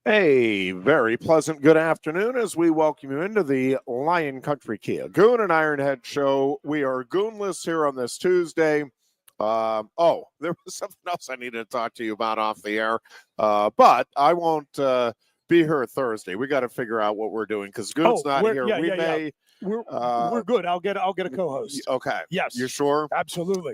A very pleasant good afternoon as we welcome you into the Lion Country Kia Goon and Ironhead show. We are goonless here on this Tuesday. There was something else I needed to talk to you about off the air, but I won't be here Thursday. We got to figure out what we're doing because Goon's not here. We're good. I'll get a co-host. Okay. Yes. You sure? Absolutely.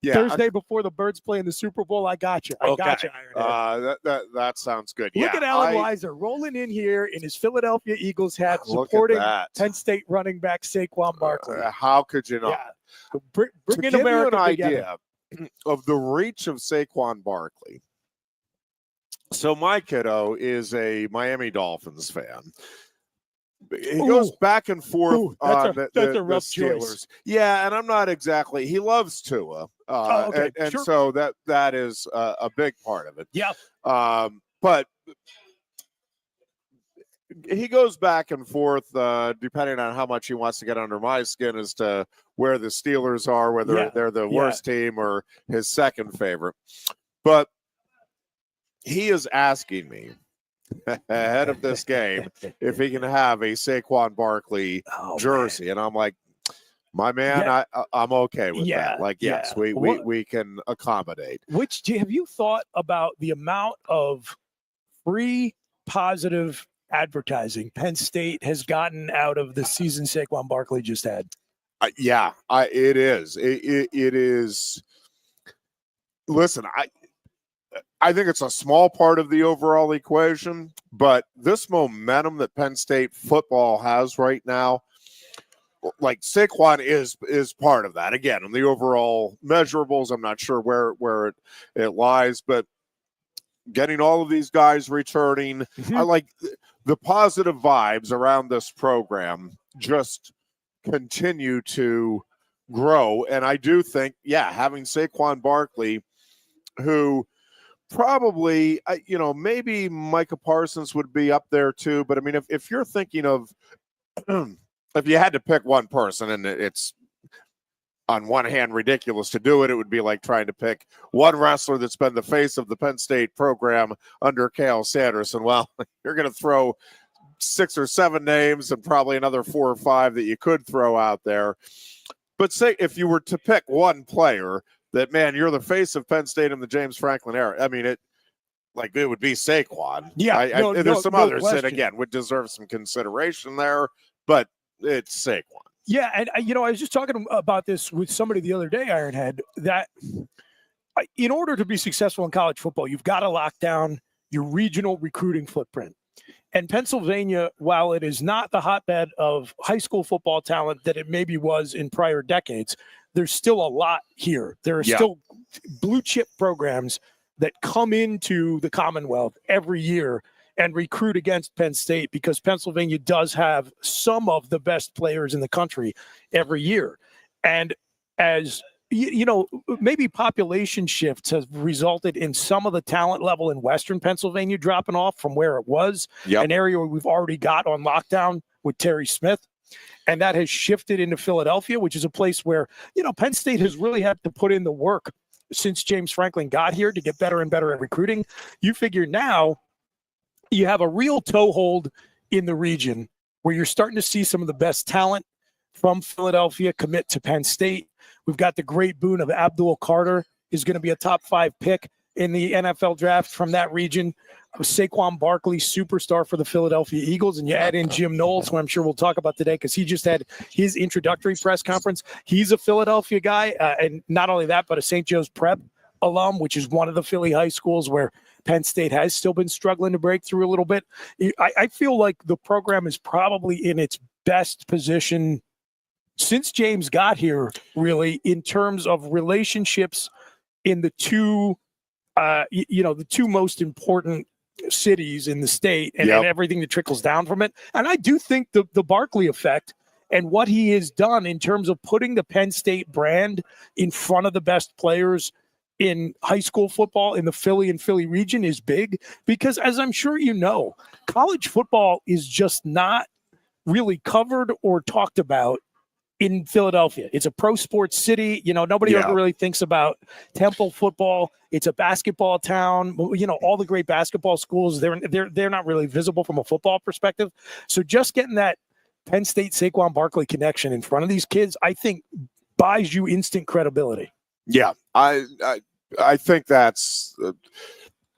Yeah. Thursday before the Birds play in the Super Bowl, I got you. I got you, Ironhead. That sounds good. Look at Alan Weiser rolling in here in his Philadelphia Eagles hat, Look supporting at Penn State running back Saquon Barkley. How could you not? Yeah. Bring in give America you an together. idea of the reach of Saquon Barkley. So my kiddo is a Miami Dolphins fan. He goes back and forth on the Steelers. Choice. Yeah, and I'm not exactly. He loves Tua, okay. and Sure. so that is a big part of it. Yeah. But he goes back and forth depending on how much he wants to get under my skin as to where the Steelers are, whether they're the worst team or his second favorite. But he is asking me ahead of this game if he can have a Saquon Barkley jersey, and I'm like, my man, I'm okay with that. Like, yes, we can accommodate. Have you thought about the amount of free positive advertising Penn State has gotten out of the season Saquon Barkley just had? It is. It is. Listen, I think it's a small part of the overall equation, but this momentum that Penn State football has right now, like Saquon is part of that. Again, in the overall measurables, I'm not sure where it lies, but getting all of these guys returning, I like the positive vibes around this program just continue to grow. And I do think, having Saquon Barkley, who probably, maybe Micah Parsons would be up there too. But I mean, if you're thinking of, if you had to pick one person, and it's on one hand ridiculous to do it, it would be like trying to pick one wrestler that's been the face of the Penn State program under Cal Sanderson. Well, you're going to throw 6 or 7 names and probably another 4 or 5 that you could throw out there. But say if you were to pick one player that, man, you're the face of Penn State in the James Franklin era, I mean, it would be Saquon. Yeah, there's some others that, again, would deserve some consideration there, but it's Saquon. Yeah, and I was just talking about this with somebody the other day, Ironhead, that in order to be successful in college football, you've got to lock down your regional recruiting footprint. And Pennsylvania, while it is not the hotbed of high school football talent that it maybe was in prior decades, there's still a lot here. There are still blue chip programs that come into the Commonwealth every year and recruit against Penn State because Pennsylvania does have some of the best players in the country every year. And as maybe population shifts have resulted in some of the talent level in Western Pennsylvania dropping off from where it was, an area where we've already got on lockdown with Terry Smith. And that has shifted into Philadelphia, which is a place where, Penn State has really had to put in the work since James Franklin got here to get better and better at recruiting. You figure now you have a real toehold in the region where you're starting to see some of the best talent from Philadelphia commit to Penn State. We've got the great boon of Abdul Carter is going to be a top 5 pick in the NFL draft from that region. Saquon Barkley, superstar for the Philadelphia Eagles, and you add in Jim Knowles, who I'm sure we'll talk about today because he just had his introductory press conference. He's a Philadelphia guy, and not only that, but a St. Joe's Prep alum, which is one of the Philly high schools where Penn State has still been struggling to break through a little bit. I feel like the program is probably in its best position since James got here, really, in terms of relationships in the two most important cities in the state and everything that trickles down from it. And I do think the Barkley effect and what he has done in terms of putting the Penn State brand in front of the best players in high school football in the Philly and Philly region is big because, as I'm sure you know, college football is just not really covered or talked about in Philadelphia. It's a pro sports city. Nobody ever really thinks about Temple football. It's a basketball town. All the great basketball schools, they're not really visible from a football perspective. So just getting that Penn State Saquon Barkley connection in front of these kids, I think buys you instant credibility. Yeah, I think that's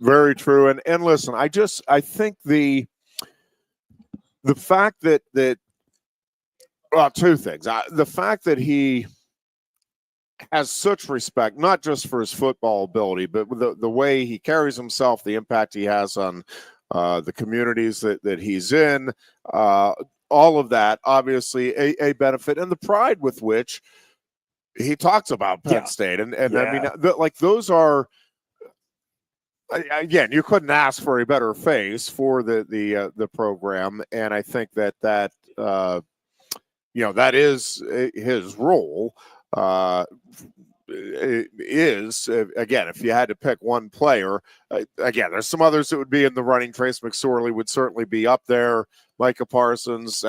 very true. And listen, I think the fact that well, two things. The fact that he has such respect, not just for his football ability, but the way he carries himself, the impact he has on the communities that he's in, all of that, obviously a benefit, and the pride with which he talks about Penn State. And I mean, those are, again, you couldn't ask for a better face for the program. And I think that that is his role. Is again, if you had to pick one player, again, there's some others that would be in the running. Trace McSorley would certainly be up there. Micah Parsons,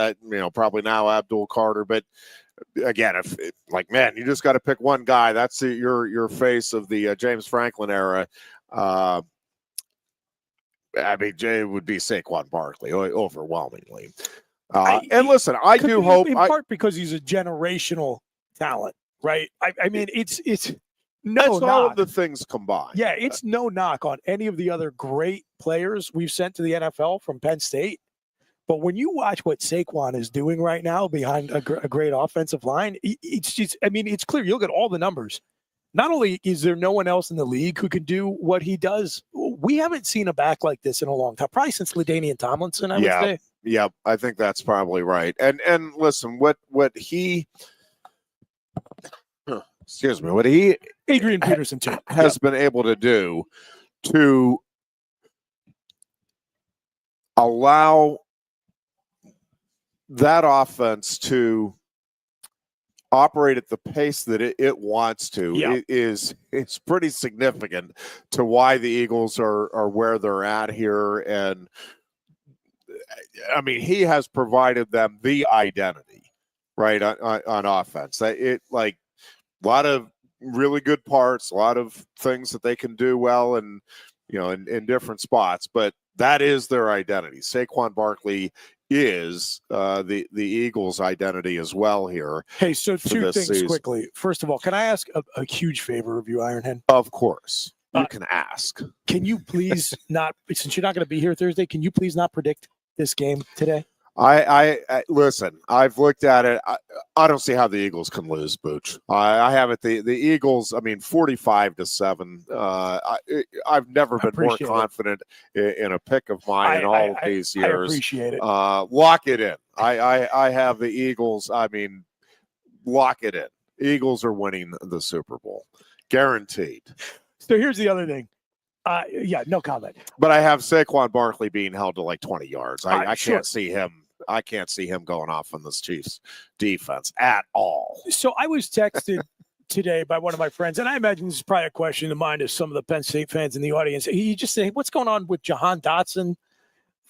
probably now Abdul Carter. But again, if you just got to pick one guy, that's your face of the James Franklin era. I mean, Jay would be Saquon Barkley overwhelmingly. And listen, I do hope, in part because he's a generational talent, right? I mean, it's no knock. All of the things combined. Yeah, it's no knock on any of the other great players we've sent to the NFL from Penn State. But when you watch what Saquon is doing right now behind a great offensive line, it's clear. You look at all the numbers. Not only is there no one else in the league who can do what he does, we haven't seen a back like this in a long time, probably since LaDainian Tomlinson, I would say. Yeah, I think that's probably right. And listen, what he Adrian Peterson too has been able to do to allow that offense to operate at the pace that it wants to is pretty significant to why the Eagles are where they're at here. And I mean, he has provided them the identity, right, on offense. A lot of really good parts, a lot of things that they can do well, and in different spots. But that is their identity. Saquon Barkley is the Eagles' identity as well here. Hey, so two things season. Quickly. First of all, can I ask a huge favor of you, Ironhead? Of course. You can ask. Can you please not, since you're not going to be here Thursday, can you please not predict this game today? I listen, I've looked at it. I don't see how the Eagles can lose, Booch. I have it. The Eagles, 45-7. I've never been more confident in a pick of mine in all of these years. I appreciate it. Lock it in. I have the Eagles. Lock it in. Eagles are winning the Super Bowl. Guaranteed. So here's the other thing. No comment. But I have Saquon Barkley being held to 20 yards. I can't see him. I can't see him going off on this Chiefs defense at all. So I was texted today by one of my friends, and I imagine this is probably a question in the mind of some of the Penn State fans in the audience. He just said, what's going on with Jahan Dotson?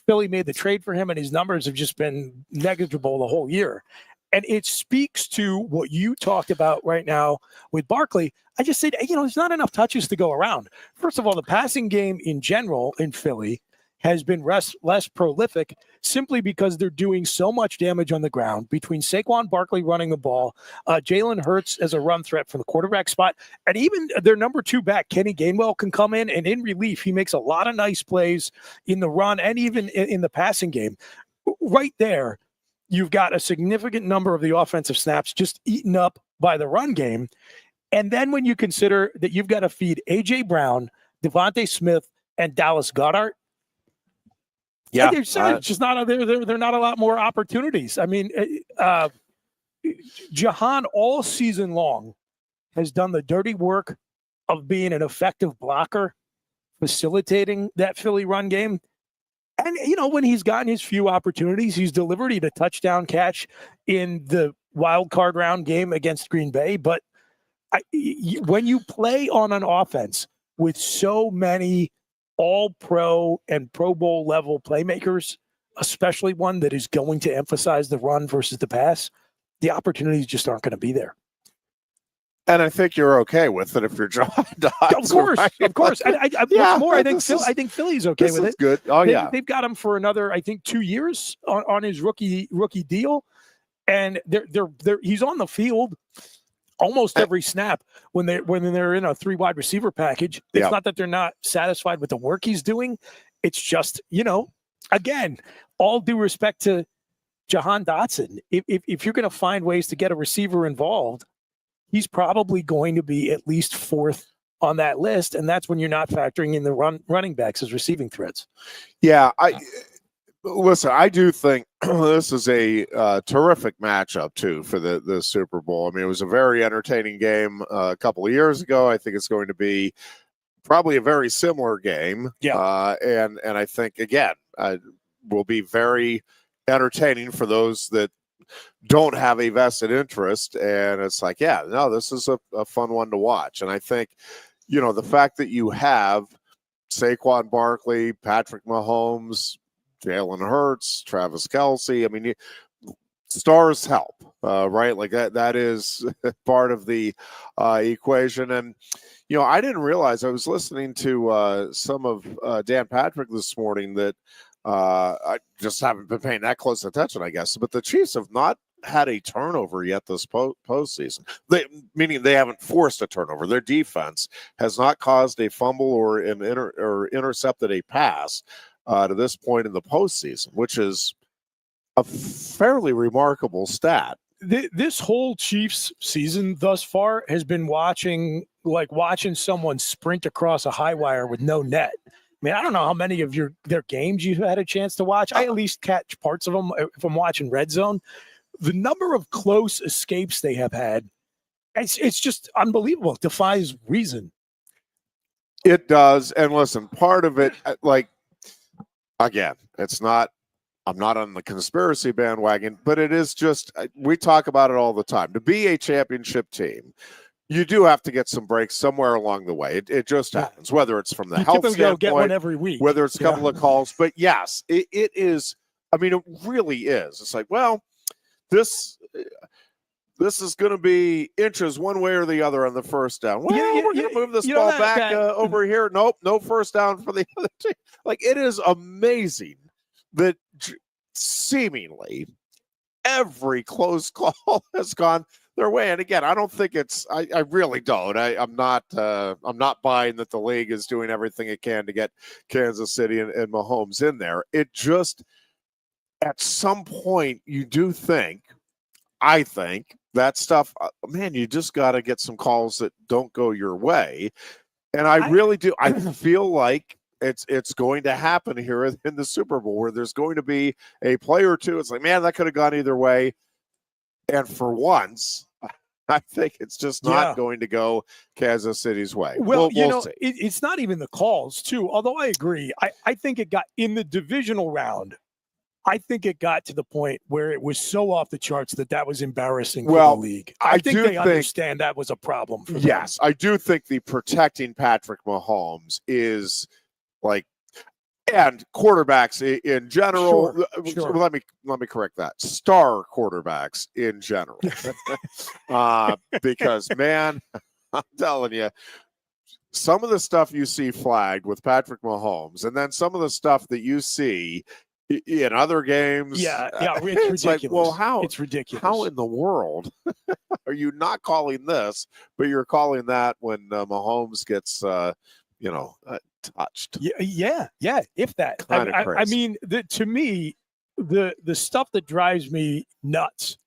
Philly made the trade for him, and his numbers have just been negligible the whole year. And it speaks to what you talked about right now with Barkley. I just said, there's not enough touches to go around. First of all, the passing game in general in Philly has been less prolific simply because they're doing so much damage on the ground between Saquon Barkley running the ball, Jalen Hurts as a run threat from the quarterback spot, and even their number 2 back, Kenny Gainwell, can come in, and in relief, he makes a lot of nice plays in the run and even in the passing game. Right there, you've got a significant number of the offensive snaps just eaten up by the run game. And then when you consider that you've got to feed A.J. Brown, Devontae Smith, and Dallas Goedert, there's just not they're not a lot more opportunities. Jahan all season long has done the dirty work of being an effective blocker, facilitating that Philly run game. And, when he's gotten his few opportunities, he's delivered. He had a touchdown catch in the wild card round game against Green Bay. But when you play on an offense with so many all-pro and Pro Bowl level playmakers, especially one that is going to emphasize the run versus the pass, the opportunities just aren't going to be there. And I think you're okay with it if you're John Dodds. Of course. And what's more, I think Philly's okay with it. Good. Oh, They've got him for another, I think, 2 years on his rookie deal, and he's on the field almost every snap when they're in a 3 wide receiver package. It's not that they're not satisfied with the work he's doing. It's just, again, all due respect to Jahan Dotson, if you're going to find ways to get a receiver involved, he's probably going to be at least 4th on that list, and that's when you're not factoring in the running backs as receiving threats. Yeah, I do think this is a terrific matchup too for the Super Bowl. I mean, it was a very entertaining game a couple of years ago. I think it's going to be probably a very similar game. Yeah, and I think again will be very entertaining for those that don't have a vested interest. And it's like, this is a fun one to watch. And I think, the fact that you have Saquon Barkley, Patrick Mahomes, Jalen Hurts, Travis Kelce, I mean, stars help, right? Like that is part of the equation. And, I didn't realize, I was listening to some of Dan Patrick this morning that I just haven't been paying that close attention, I guess. But the Chiefs have not had a turnover yet this postseason. Meaning they haven't forced a turnover. Their defense has not caused a fumble or intercepted a pass to this point in the postseason, which is a fairly remarkable stat. This whole Chiefs season thus far has been watching someone sprint across a high wire with no net. I mean, I don't know how many of their games you've had a chance to watch. I at least catch parts of them if I'm watching Red Zone. The number of close escapes they have had, it's just unbelievable. It defies reason. It does. And listen, part of it, again, I'm not on the conspiracy bandwagon, but it is just, we talk about it all the time. To be a championship team, you do have to get some breaks somewhere along the way. It just happens, whether it's from the health standpoint, get one every week, whether it's a couple of calls. But yes, it is. I mean, it really is. It's like, well, this is going to be inches one way or the other on the first down. Well, we're going to move this ball back over here. Nope, no first down for the other team. Like, it is amazing that seemingly every close call has gone their way. And again, I don't think I really don't. I'm not buying that the league is doing everything it can to get Kansas City and Mahomes in there. It just, at some point, you do think, I think, that stuff, man, you just got to get some calls that don't go your way. And I really do. I feel like it's going to happen here in the Super Bowl, where there's going to be a play or two. It's like, man, that could have gone either way. And for once, I think it's just not going to go Kansas City's way. Well, it's not even the calls, too. Although I agree, I think it got in the divisional round. I think it got to the point where it was so off the charts that was embarrassing for the league. I think they understand that was a problem for them. Yes, I do think the protecting Patrick Mahomes is like, and quarterbacks in general. Sure. Let me correct that. Star quarterbacks in general, because man, I'm telling you, some of the stuff you see flagged with Patrick Mahomes, and then some of the stuff that you see in other games. It's ridiculous. Like, well, it's ridiculous. How in the world are you not calling this, but you're calling that when Mahomes gets, touched? Yeah. If that. I mean, to me, the stuff that drives me nuts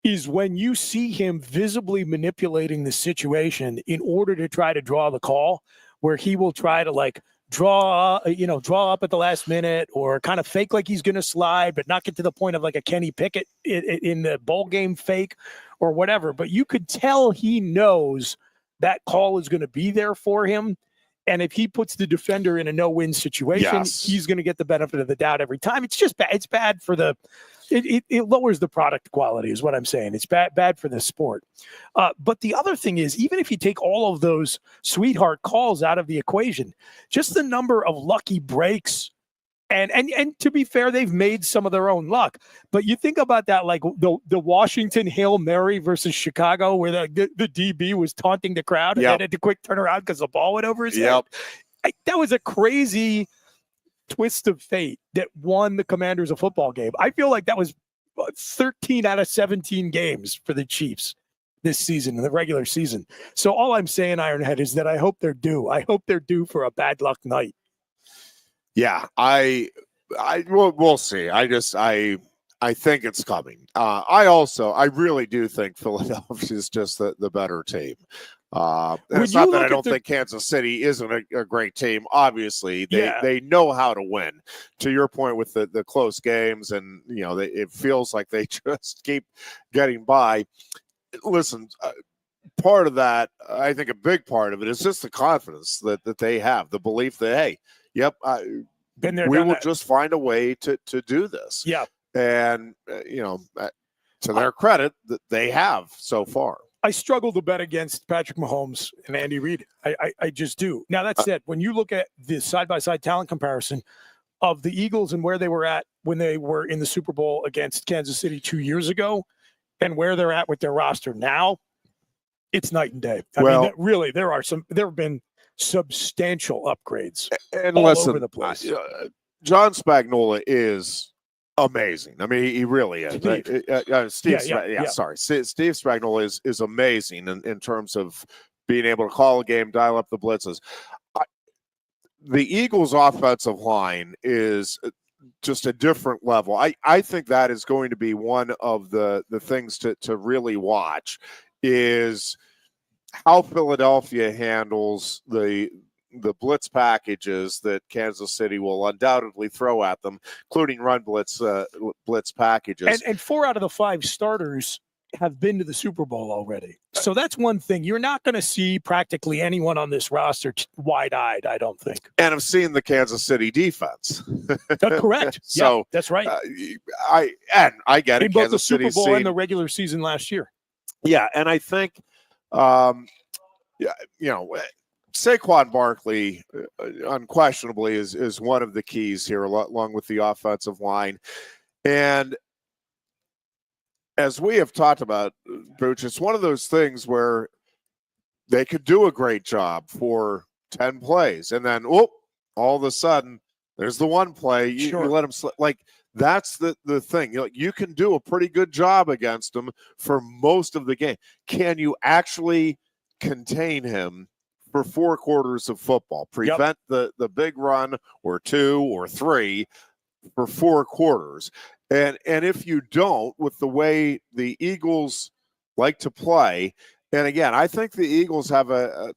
is when you see him visibly manipulating the situation in order to try to draw the call, where he will try to draw up at the last minute, or kind of fake like he's going to slide, but not get to the point of like a Kenny Pickett in the bowl game fake or whatever. But you could tell he knows that call is going to be there for him. And if he puts the defender in a no-win situation, he's going to get the benefit of the doubt every time. It's just bad. It's bad for it lowers the product quality is what I'm saying. It's bad for the sport. But the other thing is, even if you take all of those sweetheart calls out of the equation, just the number of lucky breaks And to be fair, they've made some of their own luck. But you think about that, like the Washington Hail Mary versus Chicago, where the DB was taunting the crowd and then had to quick turn around because the ball went over his head. That was a crazy twist of fate that won the Commanders a football game. I feel like that was 13 out of 17 games for the Chiefs this season, in the regular season. So all I'm saying, Ironhead, is that I hope they're due. I hope they're due for a bad luck night. Yeah, we'll see. I think it's coming. I really do think Philadelphia is just the better team. It's not that I don't think Kansas City isn't a great team. Obviously, they know how to win. To your point with the close games, and it feels like they just keep getting by. Listen, part of that, I think a big part of it is just the confidence that they have, the belief that, hey, yep, been there, we will just find a way to do this. Yeah. And, to their credit, that they have so far. I struggle to bet against Patrick Mahomes and Andy Reid. I just do. Now, that said, when you look at the side-by-side talent comparison of the Eagles and where they were at when they were in the Super Bowl against Kansas City 2 years ago and where they're at with their roster now, it's night and day. I mean, really, there have been substantial upgrades and all over the place. John Spagnuolo is amazing. I mean, he really is. Steve Spagnuolo is amazing in terms of being able to call a game, dial up the blitzes. The Eagles' offensive line is just a different level. I think that is going to be one of the things to really watch, is how Philadelphia handles the blitz packages that Kansas City will undoubtedly throw at them, including run blitz packages. And 4 out of the 5 starters have been to the Super Bowl already. So that's one thing. You're not going to see practically anyone on this roster wide-eyed, I don't think. And I've seen the Kansas City defense. Correct. So that's right. I get it. In both the Super Bowl and the regular season last year. Yeah, and I think Saquon Barkley unquestionably is one of the keys here, along with the offensive line. And as we have talked about, Booch, it's one of those things where they could do a great job for 10 plays, and then all of a sudden there's the one play you let them like. That's the thing. You can do a pretty good job against him for most of the game. Can you actually contain him for 4 quarters of football? Prevent the big run or 2 or 3 for 4 quarters. And if you don't, with the way the Eagles like to play, and again, I think the Eagles have a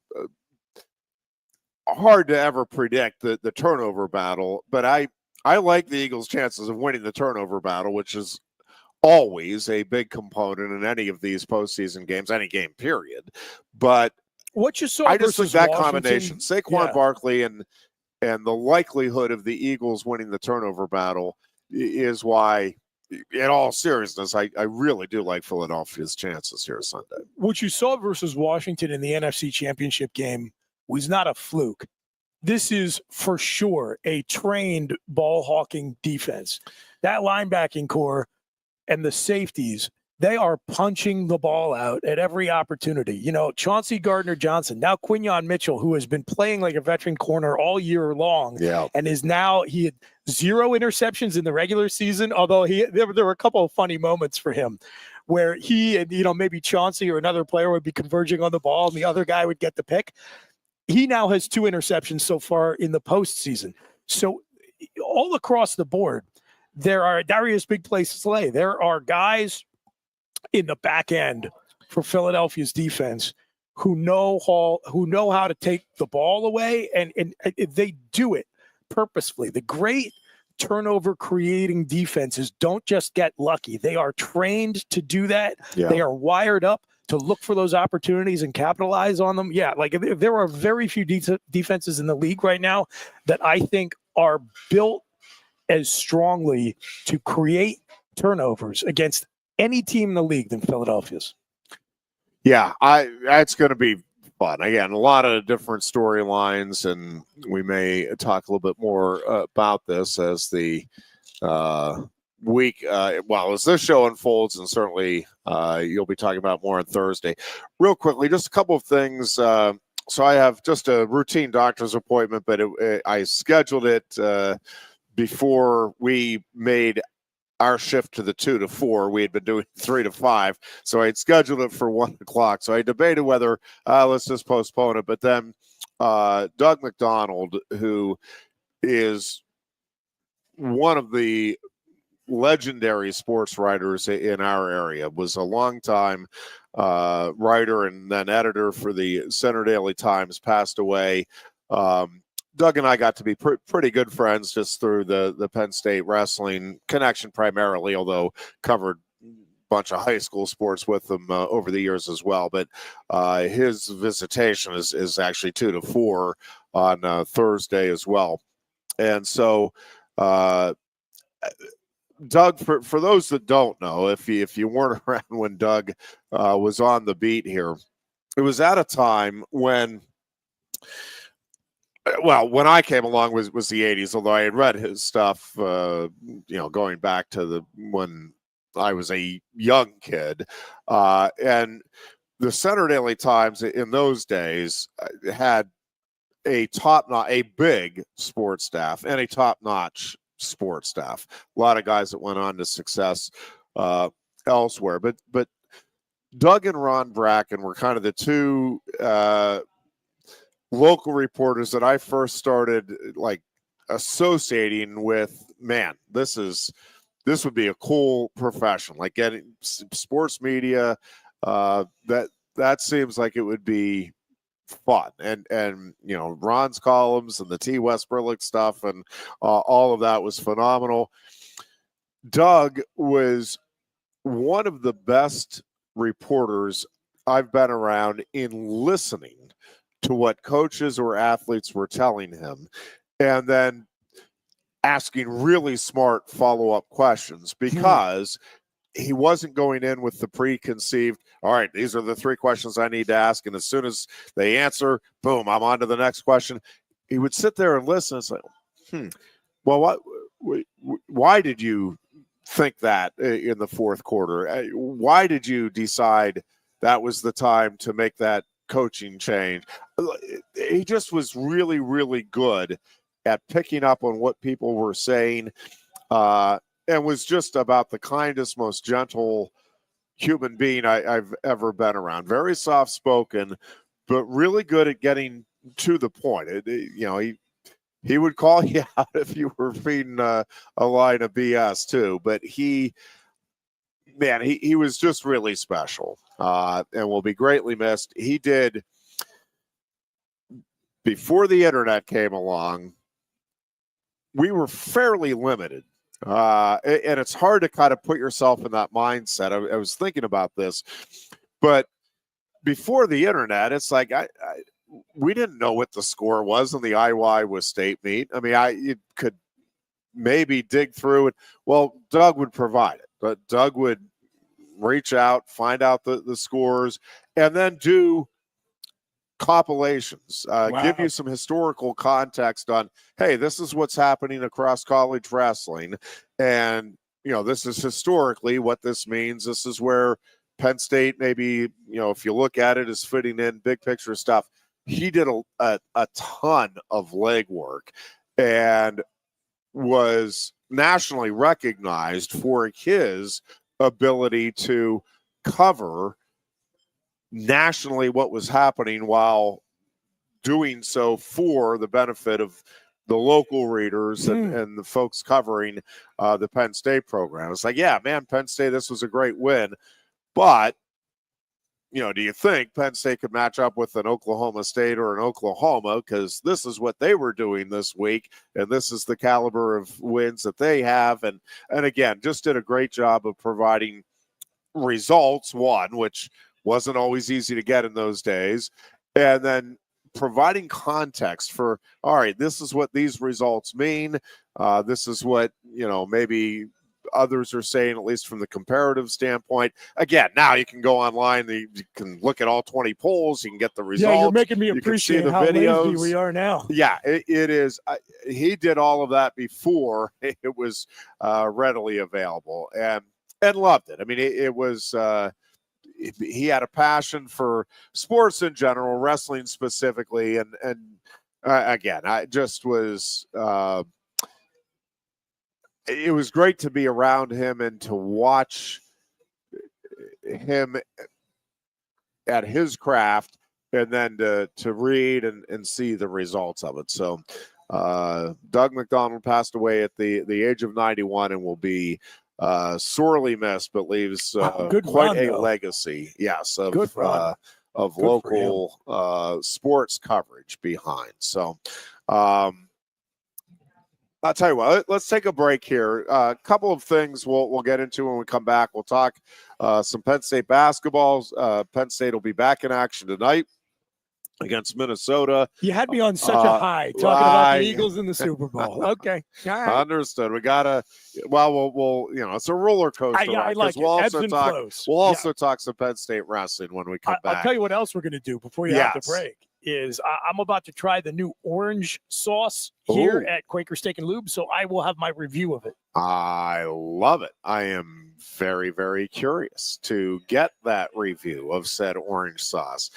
hard to ever predict the turnover battle, but I like the Eagles' chances of winning the turnover battle, which is always a big component in any of these postseason games, any game period. But what you saw, I just think that Washington, combination, Saquon Barkley and the likelihood of the Eagles winning the turnover battle, is why, in all seriousness, I really do like Philadelphia's chances here Sunday. What you saw versus Washington in the NFC Championship game was not a fluke. This is for sure a trained ball hawking defense. That linebacking core and the safeties, they are punching the ball out at every opportunity. Chauncey Gardner-Johnson, now Quinyon Mitchell, who has been playing like a veteran corner all year long, and he had 0 interceptions in the regular season, although there were a couple of funny moments for him where he and, maybe Chauncey or another player would be converging on the ball and the other guy would get the pick. He now has 2 interceptions so far in the postseason. So all across the board, there are Darius Big Play Slay. There are guys in the back end for Philadelphia's defense who know how to take the ball away, and they do it purposefully. The great turnover creating defenses don't just get lucky. They are trained to do that. Yeah. They are wired up to look for those opportunities and capitalize on them. Yeah, like there are very few defenses in the league right now that I think are built as strongly to create turnovers against any team in the league than Philadelphia's. Yeah, that's going to be fun. Again, a lot of different storylines, and we may talk a little bit more about this as the week, as this show unfolds, and certainly you'll be talking about more on Thursday. Real quickly, just a couple of things. So I have just a routine doctor's appointment, but I scheduled it before we made our shift to the 2 to 4. We had been doing 3 to 5, so I had scheduled it for 1 o'clock. So I debated whether let's just postpone it. But then Doug McDonald, who is one of the legendary sports writers in our area, was a longtime writer and then editor for the Center Daily Times, passed away. Doug and I got to be pretty good friends just through the Penn State Wrestling connection primarily, although covered a bunch of high school sports with him over the years as well. But his visitation is actually 2 to 4 on Thursday as well. And so Doug, for those that don't know, if you weren't around when Doug was on the beat here, it was at a time when I came along was the 80s, although I had read his stuff, going back to when I was a young kid. And the Center Daily Times in those days had a big sports staff and a top-notch sports staff. A lot of guys that went on to success elsewhere. But Doug and Ron Bracken were kind of the two local reporters that I first started associating with. Man, this would be a cool profession, like getting sports media. That seems like it would be fun, and Ron's columns and the T. West Berlick stuff and all of that was phenomenal. Doug was one of the best reporters I've been around in listening to what coaches or athletes were telling him, and then asking really smart follow-up questions, because he wasn't going in with the preconceived, all right, these are the 3 questions I need to ask, and as soon as they answer, boom, I'm on to the next question. He would sit there and listen and say, well, why did you think that in the fourth quarter? Why did you decide that was the time to make that coaching change? He just was really, really good at picking up on what people were saying, and was just about the kindest, most gentle human being I've ever been around. Very soft-spoken, but really good at getting to the point. He would call you out if you were feeding a line of BS too, but he was just really special, and will be greatly missed. He did, before the internet came along, we were fairly limited. And it's hard to kind of put yourself in that mindset. I was thinking about this, but before the internet, it's like we didn't know what the score was in the Iowa State meet. I mean, you could maybe dig through it. Well, Doug would provide it, but Doug would reach out, find out the scores, and then do compilations, give you some historical context on, hey, this is what's happening across college wrestling, and this is historically what this means. This is where Penn State, maybe, if you look at it, is fitting in, big picture stuff. He did a ton of legwork and was nationally recognized for his ability to cover nationally what was happening while doing so for the benefit of the local readers and the folks covering the Penn State program. It's like, yeah, man, Penn State, this was a great win. But, do you think Penn State could match up with an Oklahoma State or an Oklahoma? Because this is what they were doing this week, and this is the caliber of wins that they have. And again, just did a great job of providing results, which wasn't always easy to get in those days, and then providing context for, all right, this is what these results mean. This is what, maybe others are saying, at least from the comparative standpoint. Again, now you can go online, you can look at all 20 polls, you can get the results. Yeah, you're making me appreciate how lazy we are now. Yeah, it is. He did all of that before it was readily available, and loved it. I mean, it was. He had a passion for sports in general, wrestling specifically, and again, I just was. It was great to be around him and to watch him at his craft, and then to read and see the results of it. So Doug McDonald passed away at the age of 91 and will be sorely missed, but leaves quite a legacy, yes, of local sports coverage behind. So I'll tell you what, let's take a break here. A couple of things we'll get into when we come back. We'll talk some Penn State basketball. Penn State will be back in action tonight against Minnesota. You had me on such a high talking about the Eagles in the Super Bowl. Okay. All right. Understood. We gotta. Well, we'll it's a roller coaster. I like it. We'll also talk some Penn State wrestling when we come back. I'll tell you what else we're going to do before you have to break. Is I'm about to try the new orange sauce here at Quaker Steak and Lube, so I will have my review of it. I love it. I am very, very curious to get that review of said orange sauce.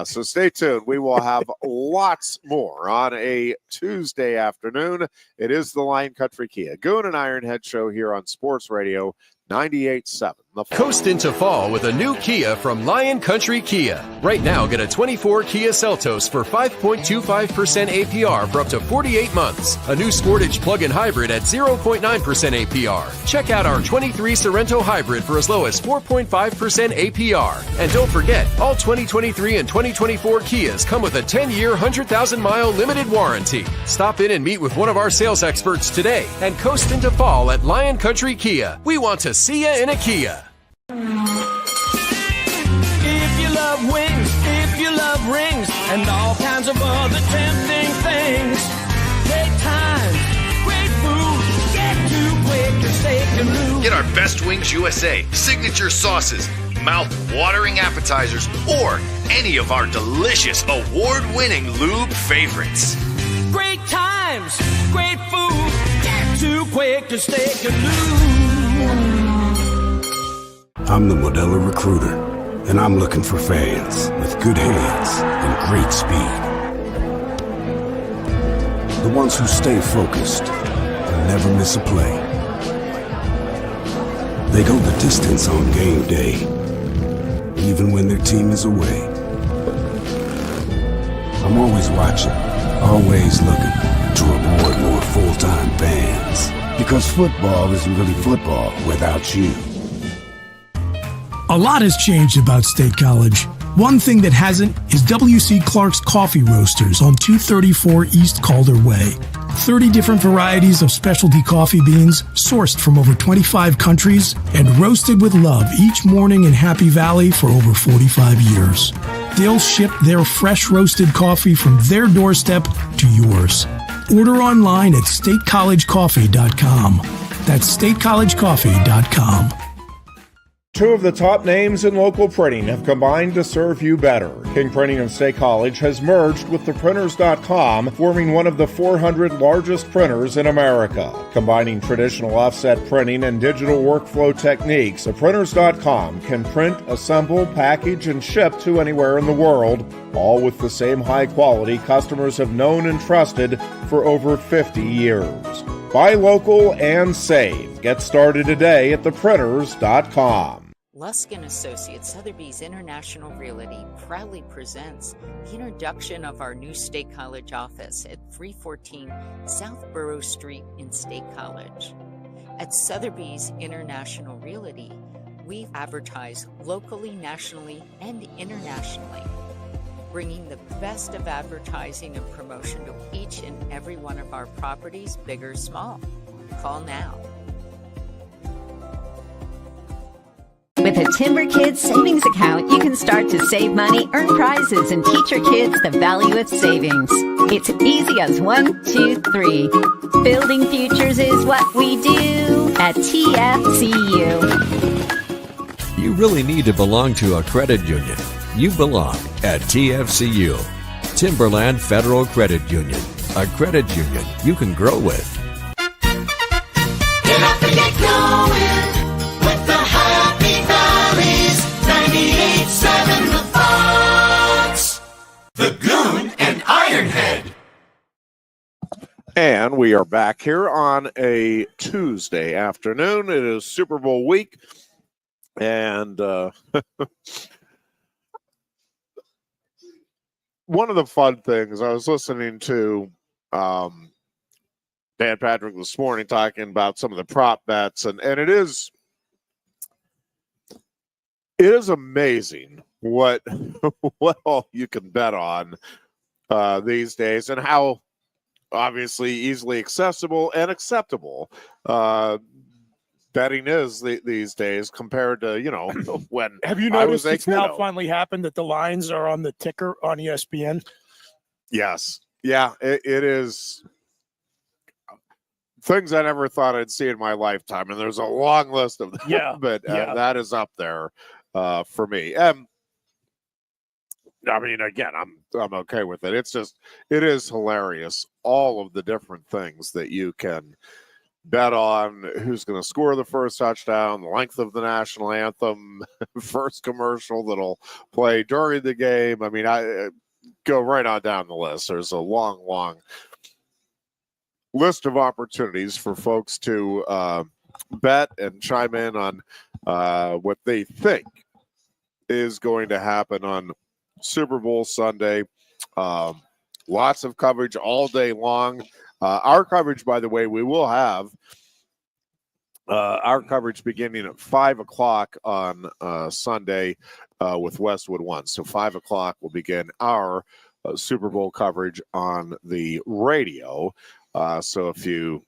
So stay tuned. We will have lots more on a Tuesday afternoon. It is the Lion Country Kia Goon and Ironhead show here on Sports Radio 98.7. Coast into fall with a new Kia from Lion Country Kia. Right now, get a 24 Kia Seltos for 5.25% APR for up to 48 months. A new Sportage plug-in hybrid at 0.9% APR. Check out our 23 Sorrento hybrid for as low as 4.5% APR. And don't forget, all 2023 and 2024 Kias come with a 10-year, 100,000-mile limited warranty. Stop in and meet with one of our sales experts today and coast into fall at Lion Country Kia. We want to see ya in a Kia. If you love wings, if you love rings, and all kinds of other tempting things, great times, great food, get to Quaker Steak and Lube. Get our Best Wings USA, signature sauces, mouth-watering appetizers, or any of our delicious award-winning lube favorites. Great times, great food, get to Quaker Steak and Lube. I'm the Modelo Recruiter, and I'm looking for fans with good hands and great speed. The ones who stay focused and never miss a play. They go the distance on game day, even when their team is away. I'm always watching, always looking to reward more full-time fans. Because football isn't really football without you. A lot has changed about State College. One thing that hasn't is W.C. Clark's Coffee Roasters on 234 East Calder Way. 30 different varieties of specialty coffee beans sourced from over 25 countries and roasted with love each morning in Happy Valley for over 45 years. They'll ship their fresh roasted coffee from their doorstep to yours. Order online at statecollegecoffee.com. That's statecollegecoffee.com. Two of the top names in local printing have combined to serve you better. King Printing of State College has merged with theprinters.com, forming one of the 400 largest printers in America. Combining traditional offset printing and digital workflow techniques, theprinters.com can print, assemble, package, and ship to anywhere in the world, all with the same high quality customers have known and trusted for over 50 years. Buy local and save. Get started today at theprinters.com. Lusk & Associates, Sotheby's International Realty proudly presents the introduction of our new State College office at 314 South Borough Street in State College. At Sotheby's International Realty, we advertise locally, nationally, and internationally, bringing the best of advertising and promotion to each and every one of our properties, big or small. Call now. With a Timber Kids savings account, you can start to save money, earn prizes, and teach your kids the value of savings. It's easy as 1, 2, 3. Building futures is what we do. at TFCU. You really need to belong to a credit union. You belong at TFCU. Timberland Federal Credit Union. A credit union you can grow with. Get up and get going with the Happy Valleys 98.7 The Fox. The Goon and Ironhead. And we are back here on a Tuesday afternoon. It is Super Bowl week. And one of the fun things, I was listening to Dan Patrick this morning talking about some of the prop bets, and it is amazing what all you can bet on these days, and how obviously easily accessible and acceptable betting is these days compared to, when have you noticed it's now finally happened that the lines are on the ticker on ESPN? Yes. Yeah, it is things I never thought I'd see in my lifetime, and there's a long list of them. Yeah, but that is up there for me. I mean, again, I'm okay with it. It's just, it is hilarious, all of the different things that you can bet on: who's going to score the first touchdown, the length of the national anthem, first commercial that'll play during the game. I mean, I go right on down the list. There's a long list of opportunities for folks to bet and chime in on what they think is going to happen on Super Bowl Sunday. Lots of coverage all day long. Our coverage, by the way, we will have our coverage beginning at 5 o'clock on Sunday with Westwood One. So 5 o'clock will begin our Super Bowl coverage on the radio. So if you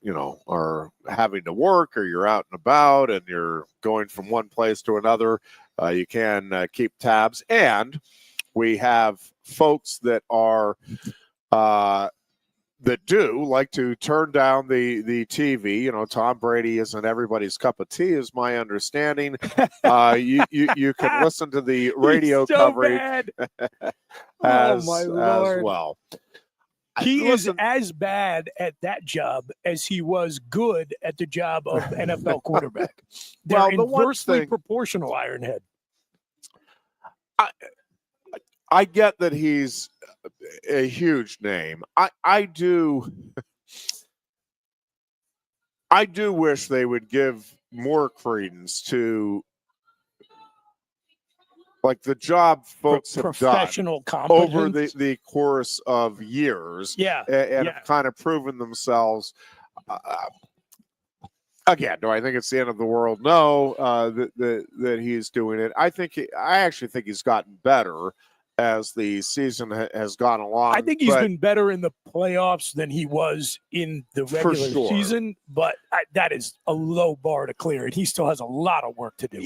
are having to work, or you're out and about and you're going from one place to another, you can keep tabs. And we have folks that are that do like to turn down the TV. Tom Brady isn't everybody's cup of tea, is my understanding. You can listen to the radio coverage as well. He is as bad at that job as he was good at the job of NFL quarterback. They're inversely proportional, Ironhead. I get that he's a huge name. I do wish they would give more credence to like the job folks have done over the course of years. And have kind of proven themselves. Again, do I think it's the end of the world? No, that he's doing it. I actually think he's gotten better as the season has gone along. I think he's been better in the playoffs than he was in the regular season, but that is a low bar to clear, and he still has a lot of work to do.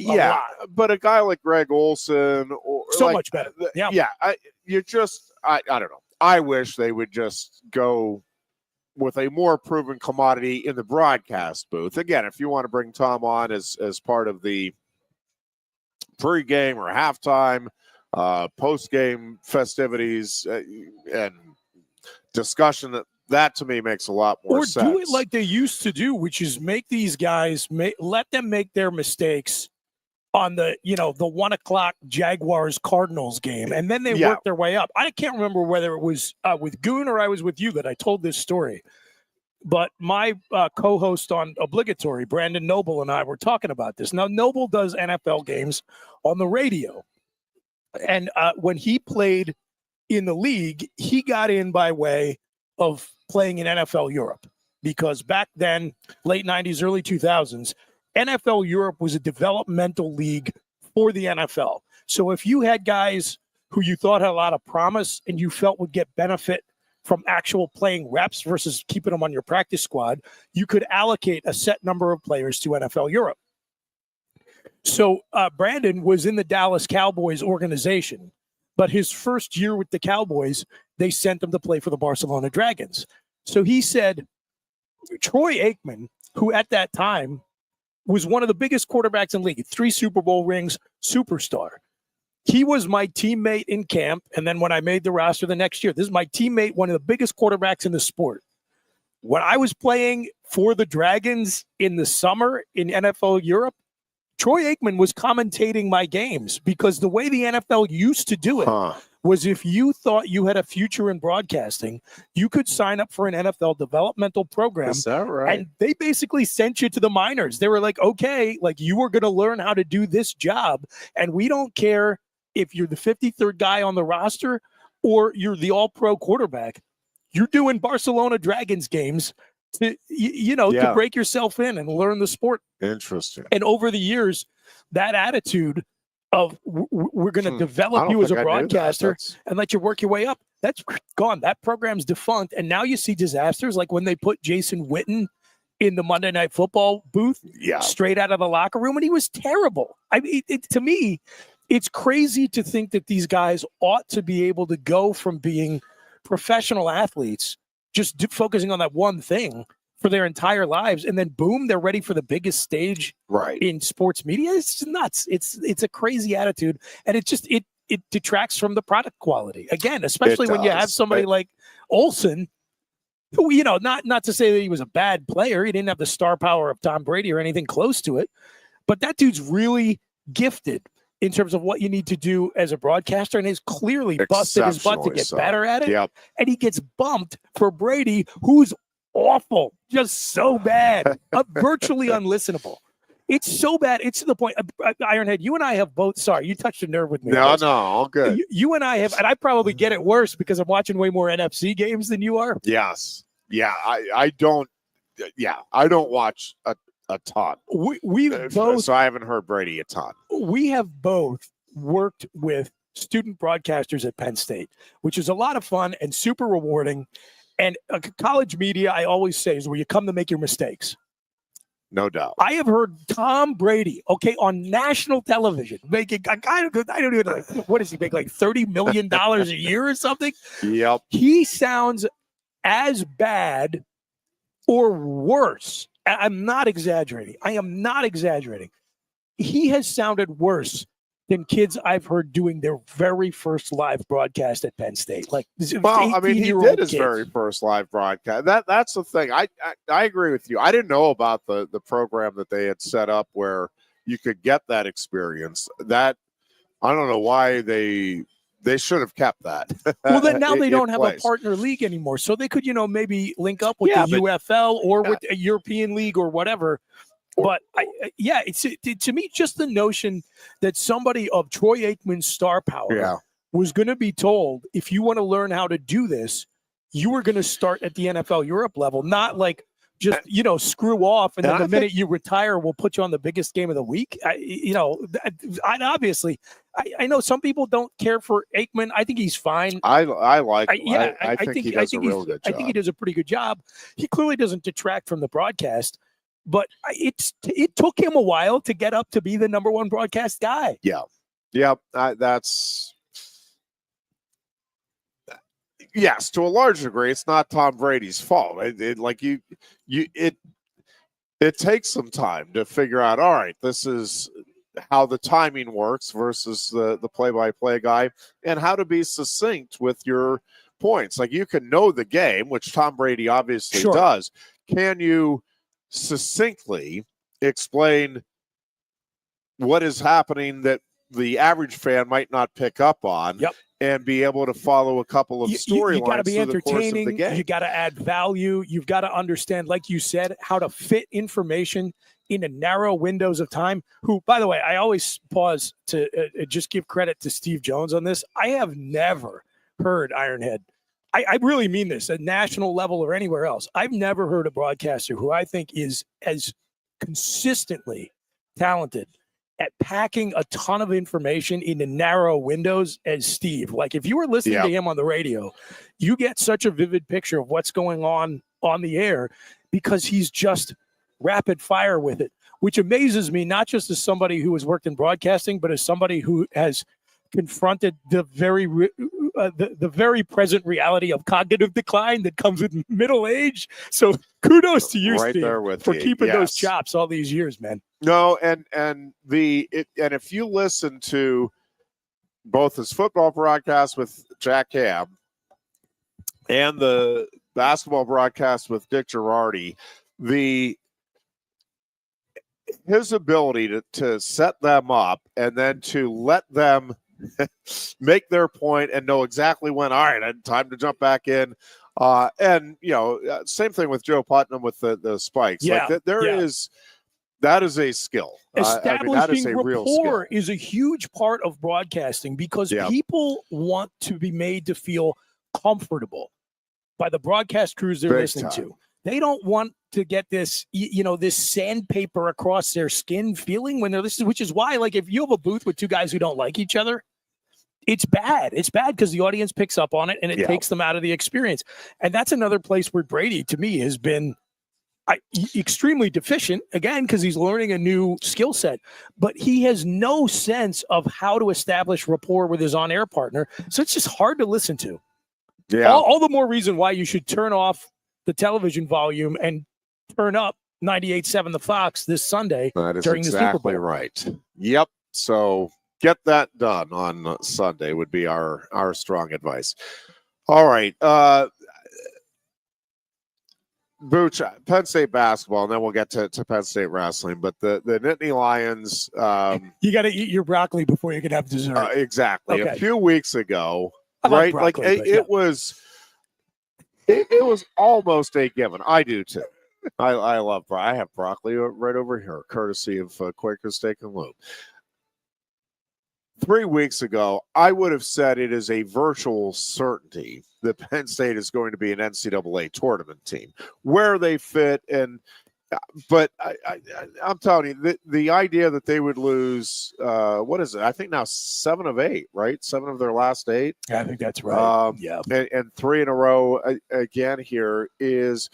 But a guy like Greg Olson, or much better. I don't know. I wish they would just go with a more proven commodity in the broadcast booth. Again, if you want to bring Tom on as part of the pregame or halftime, post-game festivities and discussion, that to me makes a lot more sense. Or do it like they used to do, which is make these guys let them make their mistakes on the 1 o'clock Jaguars Cardinals game, and then they work their way up. I can't remember whether it was with Goon or I was with you that I told this story, but my co-host on Obligatory, Brandon Noble, and I were talking about this. Now, Noble does NFL games on the radio. And when he played in the league, he got in by way of playing in NFL Europe, because back then, late 90s, early 2000s, NFL Europe was a developmental league for the NFL. So if you had guys who you thought had a lot of promise and you felt would get benefit from actual playing reps versus keeping them on your practice squad, you could allocate a set number of players to NFL Europe. So Brandon was in the Dallas Cowboys organization, but his first year with the Cowboys, they sent him to play for the Barcelona Dragons. So he said, Troy Aikman, who at that time was one of the biggest quarterbacks in the league, 3 Super Bowl rings, superstar. He was my teammate in camp, and then when I made the roster the next year, this is my teammate, one of the biggest quarterbacks in the sport. When I was playing for the Dragons in the summer in NFL Europe, Troy Aikman was commentating my games because the way the NFL used to do it was if you thought you had a future in broadcasting, you could sign up for an NFL developmental program. Is that right? And they basically sent you to the minors. They were like, okay, like you are going to learn how to do this job. And we don't care if you're the 53rd guy on the roster or you're the all-pro quarterback. You're doing Barcelona Dragons games to, to break yourself in and learn the sport. Interesting. And over the years, that attitude of we're going to develop you as a broadcaster and let you work your way up, that's gone. That program's defunct. And now you see disasters like when they put Jason Witten in the Monday Night Football booth straight out of the locker room, and he was terrible. I mean, to me, it's crazy to think that these guys ought to be able to go from being professional athletes, just focusing on that one thing for their entire lives, and then boom, they're ready for the biggest stage in sports media. It's just nuts. It's a crazy attitude, and it detracts from the product quality. Again, especially when you have somebody like Olsen, who, not to say that he was a bad player. He didn't have the star power of Tom Brady or anything close to it, but that dude's really gifted in terms of what you need to do as a broadcaster, and has clearly busted his butt to get better at it. Yep. And he gets bumped for Brady, who's awful, just so bad, virtually unlistenable. It's so bad. It's to the point, Ironhead, you and I have both, sorry, you touched a nerve with me. No, all good. You and I have, and I probably get it worse because I'm watching way more NFC games than you are. Yes. Yeah, I don't watch a ton. We've both, so I haven't heard Brady a ton. We have both worked with student broadcasters at Penn State, which is a lot of fun and super rewarding. And college media, I always say, is where you come to make your mistakes. No doubt. I have heard Tom Brady, on national television, making I don't even know, what does he make, like $30 million a year or something? Yep. He sounds as bad or worse. I'm not exaggerating. I am not exaggerating. He has sounded worse than kids I've heard doing their very first live broadcast at Penn State. Like, well, I mean, he did his very first live broadcast. That's the thing. I agree with you. I didn't know about the program that they had set up where you could get that experience. That I don't know why they should have kept that. Well, then now they don't have a partner league anymore, so they could, maybe link up with the UFL or with a European league or whatever. But it's to me just the notion that somebody of Troy Aikman's star power was going to be told, if you want to learn how to do this, you were going to start at the NFL Europe level, not like just screw off, and then the minute you retire, we'll put you on the biggest game of the week. Obviously, I know some people don't care for Aikman. I think he's fine. I like him. I think he does a real good job. I think he does a pretty good job. He clearly doesn't detract from the broadcast. But it took him a while to get up to be the number one broadcast guy. Yeah. That's yes, to a large degree, it's not Tom Brady's fault. It takes some time to figure out. All right, this is how the timing works versus the play-by-play guy, and how to be succinct with your points. Like, you can know the game, which Tom Brady obviously does. Can you succinctly explain what is happening that the average fan might not pick up on, and be able to follow a couple of storylines? You got to be entertaining. You got to add value. You've got to understand, like you said, how to fit information into narrow windows of time. Who, by the way, I always pause to just give credit to Steve Jones on this. I have never heard Ironhead. I really mean this at national level or anywhere else. I've never heard a broadcaster who I think is as consistently talented at packing a ton of information into narrow windows as Steve. Like, if you were listening to him on the radio, you get such a vivid picture of what's going on the air because he's just rapid fire with it, which amazes me, not just as somebody who has worked in broadcasting, but as somebody who has confronted the very the very present reality of cognitive decline that comes with middle age. So kudos to you, right Steve, there with for you. keeping those Yes. chops all these years, man. No, and if you listen to both his football broadcast with Jack Ham and the basketball broadcast with Dick Girardi, his ability to set them up and then to let them make their point and know exactly when, all right, time to jump back in. And, same thing with Joe Putnam with the spikes. Yeah, Like that is a skill. Establishing that is a real skill. rapport is a huge part of broadcasting because people want to be made to feel comfortable by the broadcast crews they're listening to. They don't want to get this, this sandpaper across their skin feeling when they're listening, which is why, like, if you have a booth with two guys who don't like each other, it's bad. It's bad because the audience picks up on it and it takes them out of the experience. And that's another place where Brady, to me, has been extremely deficient, again, because he's learning a new skill set. But he has no sense of how to establish rapport with his on-air partner. So it's just hard to listen to. Yeah. All the more reason why you should turn off the television volume and turn up 98.7 The Fox this Sunday during the Super Bowl. That is exactly right. Yep. So get that done on Sunday would be our strong advice. All right. Booch, Penn State basketball, and then we'll get to Penn State wrestling. But the Nittany Lions. You got to eat your broccoli before you can have dessert. Exactly. Okay. A few weeks ago, like right? broccoli, It was almost a given. I do too. I love broccoli. I have broccoli right over here, courtesy of Quaker Steak and Lube. 3 weeks ago, I would have said it is a virtual certainty that Penn State is going to be an NCAA tournament team. Where they fit, but I'm telling you, the idea that they would lose, what is it? I think now 7 of 8, right? 7 of their last 8. Yeah, I think that's right. And 3 in a row again here is,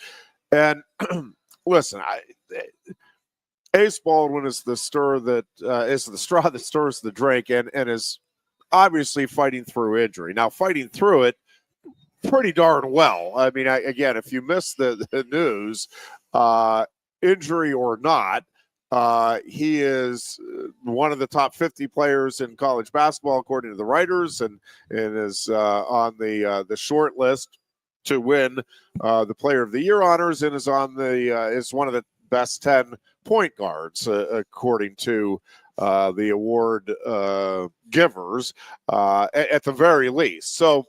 and listen, Ace Baldwin is the straw that stirs the drink, and is obviously fighting through injury. Now, fighting through it pretty darn well. I mean, again, if you miss the news, injury or not, he is one of the top 50 players in college basketball, according to the writers, and is on the short list to win the Player of the Year honors, and is is one of the best 10 point guards, according to the award givers, at the very least. So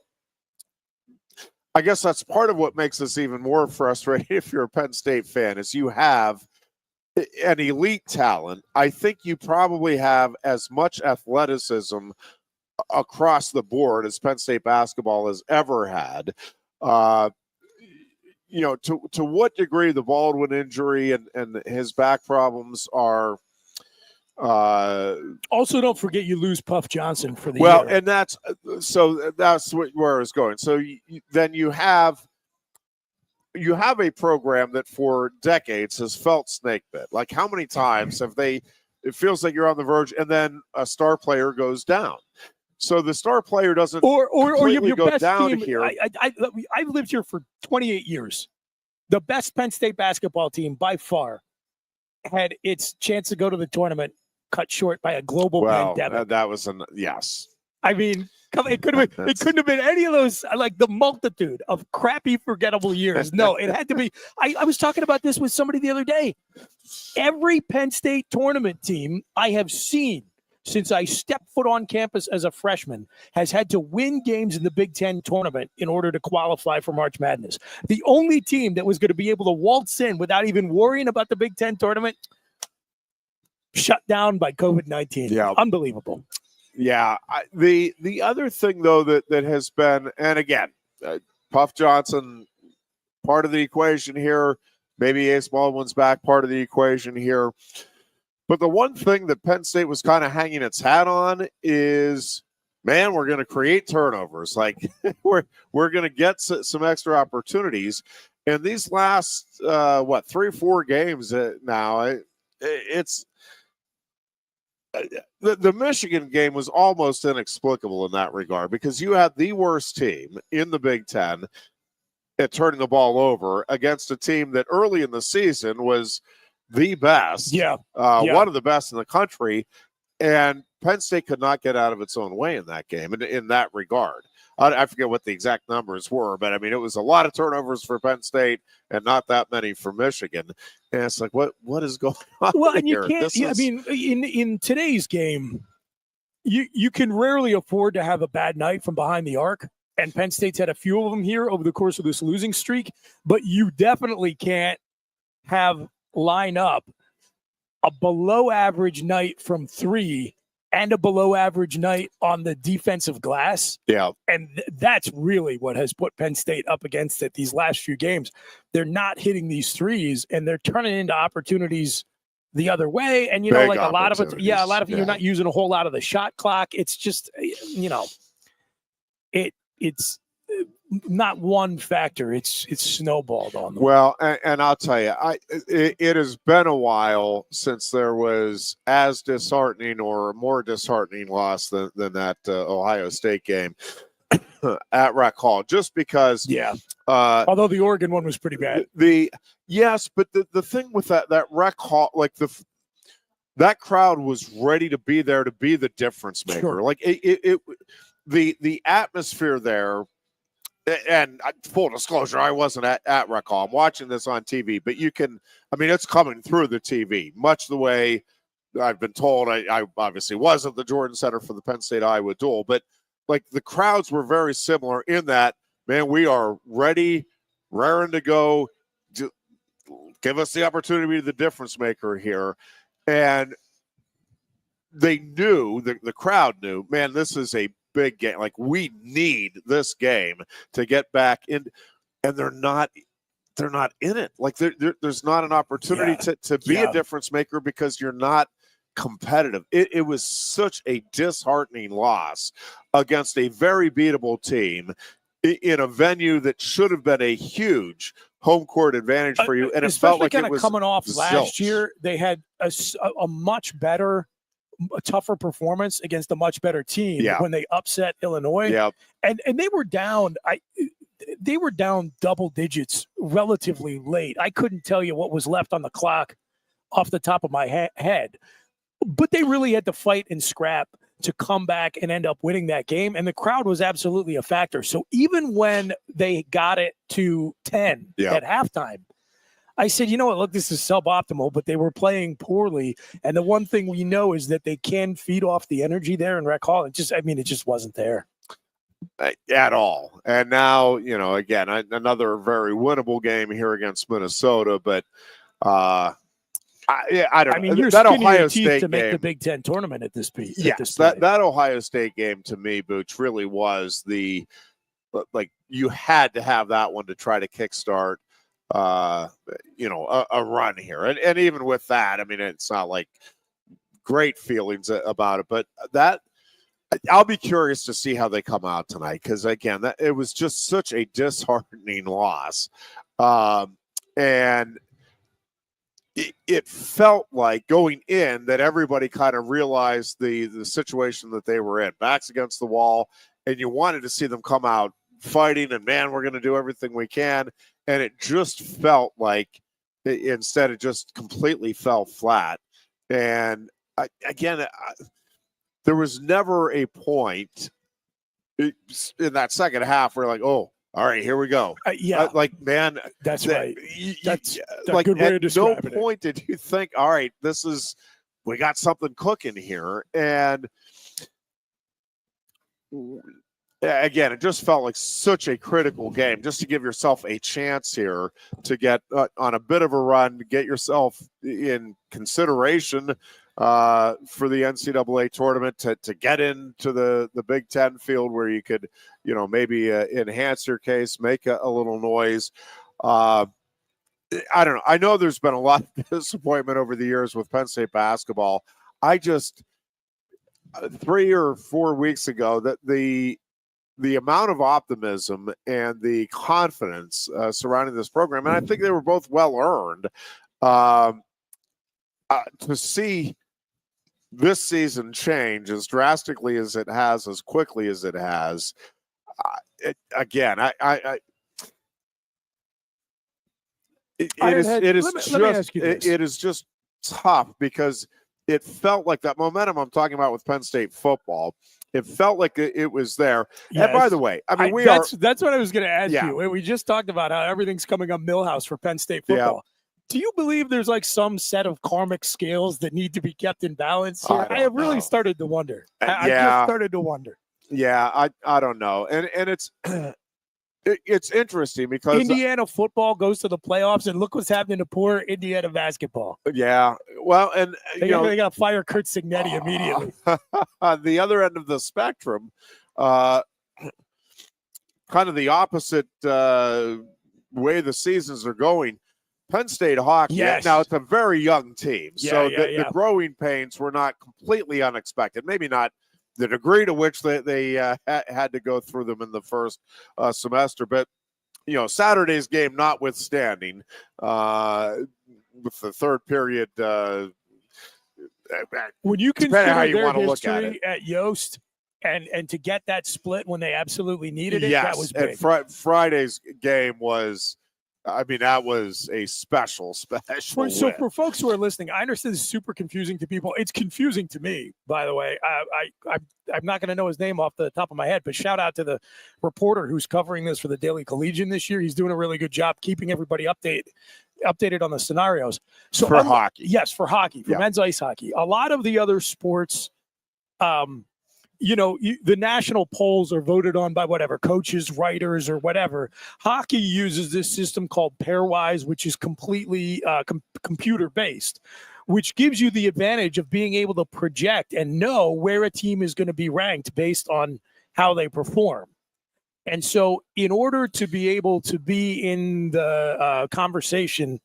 I guess that's part of what makes this even more frustrating if you're a Penn State fan, is you have an elite talent. I think you probably have as much athleticism across the board as Penn State basketball has ever had. To what degree the Baldwin injury and his back problems are. Also, don't forget you lose Puff Johnson for the year. And that's where I was going. So then you have a program that for decades has felt snake bit. Like, how many times have it feels like you're on the verge, and then a star player goes down. So the star player doesn't or your go best down team. here. I've lived here for 28 years. The best Penn State basketball team by far had its chance to go to the tournament cut short by a global pandemic. That was yes. I mean, it couldn't have been any of those, like the multitude of crappy, forgettable years. No, it had to be. I was talking about this with somebody the other day. Every Penn State tournament team I have seen since I stepped foot on campus as a freshman has had to win games in the Big Ten tournament in order to qualify for March Madness. The only team that was going to be able to waltz in without even worrying about the Big Ten tournament, shut down by COVID-19. Yeah. Unbelievable. Yeah. The other thing, though, that has been, and again, Puff Johnson, part of the equation here, maybe Ace Baldwin's back, part of the equation here. But the one thing that Penn State was kind of hanging its hat on is, man, we're going to create turnovers. Like, we're going to get some extra opportunities. And these last, 3 or 4 games now, it's the Michigan game was almost inexplicable in that regard because you had the worst team in the Big Ten at turning the ball over against a team that early in the season was the best, one of the best in the country, and Penn State could not get out of its own way in that game in that regard. I forget what the exact numbers were, but I mean, it was a lot of turnovers for Penn State and not that many for Michigan. And it's like, what is going on? Well, and here? you can't. I mean, in today's game, you can rarely afford to have a bad night from behind the arc. And Penn State's had a few of them here over the course of this losing streak. But you definitely can't line up a below average night from three and a below average night on the defensive glass. Yeah. And that's really what has put Penn State up against it these last few games. They're not hitting these threes and they're turning into opportunities the other way. And, you know, like a lot of it, you're not using a whole lot of the shot clock. It's just, you know, it's not one factor. It's snowballed on them. Well, and I'll tell you, it has been a while since there was as disheartening or more disheartening loss than that Ohio State game at Rec Hall. Just because, although the Oregon one was pretty bad. But the thing with that Rec Hall, like that crowd was ready to be there to be the difference maker. Sure. Like the atmosphere there. And full disclosure, I wasn't at Rec Hall. I'm watching this on TV, but it's coming through the TV, much the way I've been told. I obviously was at the Jordan Center for the Penn State Iowa duel, but like the crowds were very similar in that, man, we are ready, raring to go. Give us the opportunity to be the difference maker here. And they knew, the crowd knew, man, this is a big game. Like, we need this game to get back in, and they're not in it. Like, there's not an opportunity to be a difference maker because you're not competitive. It was such a disheartening loss against a very beatable team in a venue that should have been a huge home court advantage for you, and it felt like it was coming off last year. They had a much better, a tougher performance against a much better team when they upset Illinois. Yep. And they were down. They were down double digits relatively late. I couldn't tell you what was left on the clock off the top of my head, but they really had to fight and scrap to come back and end up winning that game. And the crowd was absolutely a factor. So even when they got it to 10 at halftime, I said, you know what, look, this is suboptimal, but they were playing poorly. And the one thing we know is that they can feed off the energy there in Rec Hall. It just wasn't there. At all. And now, you know, again, another very winnable game here against Minnesota, but I don't know. I mean, you're that spinning Ohio your teeth State to make game, the Big Ten tournament at this point. Yes, that Ohio State game to me, Booch, really was you had to have that one to try to kickstart a run here. And even with that, I mean, it's not like great feelings about it, but I'll be curious to see how they come out tonight. Cause again, it was just such a disheartening loss. And it felt like going in that everybody kind of realized the situation that they were in, backs against the wall, and you wanted to see them come out fighting and, man, we're going to do everything we can. And it just felt like instead it just completely fell flat. And there was never a point in that second half where like, oh, all right, here we go. Man, that's right. That's a like, good way at to describe no point did you think, all right, we got something cooking here. And again, it just felt like such a critical game just to give yourself a chance here to get on a bit of a run, to get yourself in consideration for the NCAA tournament, to get into the Big Ten field where you could, maybe enhance your case, make a little noise. I don't know. I know there's been a lot of disappointment over the years with Penn State basketball. I just 3 or 4 weeks ago that the amount of optimism and the confidence surrounding this program, and I think they were both well earned, to see this season change as drastically as it has, as quickly as it has, it is just tough because it felt like that momentum I'm talking about with Penn State football. It felt like it was there. Yes. And by the way, I mean, that's what I was going to ask you. We just talked about how everything's coming up Millhouse for Penn State football. Yeah. Do you believe there's like some set of karmic scales that need to be kept in balance here? I have really started to wonder. I just started to wonder. Yeah, I don't know. And it's it's interesting because Indiana football goes to the playoffs, and look what's happening to poor Indiana basketball. Yeah, well, and they got to fire Kurt Cignetti immediately. The other end of the spectrum, kind of the opposite way the seasons are going. Penn State hockey. Yes. Now it's a very young team, so the growing pains were not completely unexpected. Maybe not the degree to which they had to go through them in the first semester. But, Saturday's game notwithstanding, with the third period. When you consider their history at Yost and to get that split when they absolutely needed it, that was big. And Friday's game was, that was a special win. So for folks who are listening, I understand this is super confusing to people. It's confusing to me, by the way. I'm not going to know his name off the top of my head, but shout out to the reporter who's covering this for the Daily Collegian this year. He's doing a really good job keeping everybody updated on the scenarios. So for hockey. Yes, for hockey, for men's ice hockey. A lot of the other sports, the national polls are voted on by whatever, coaches, writers, or whatever. Hockey uses this system called pairwise, which is completely computer-based, which gives you the advantage of being able to project and know where a team is going to be ranked based on how they perform. And so in order to be able to be in the conversation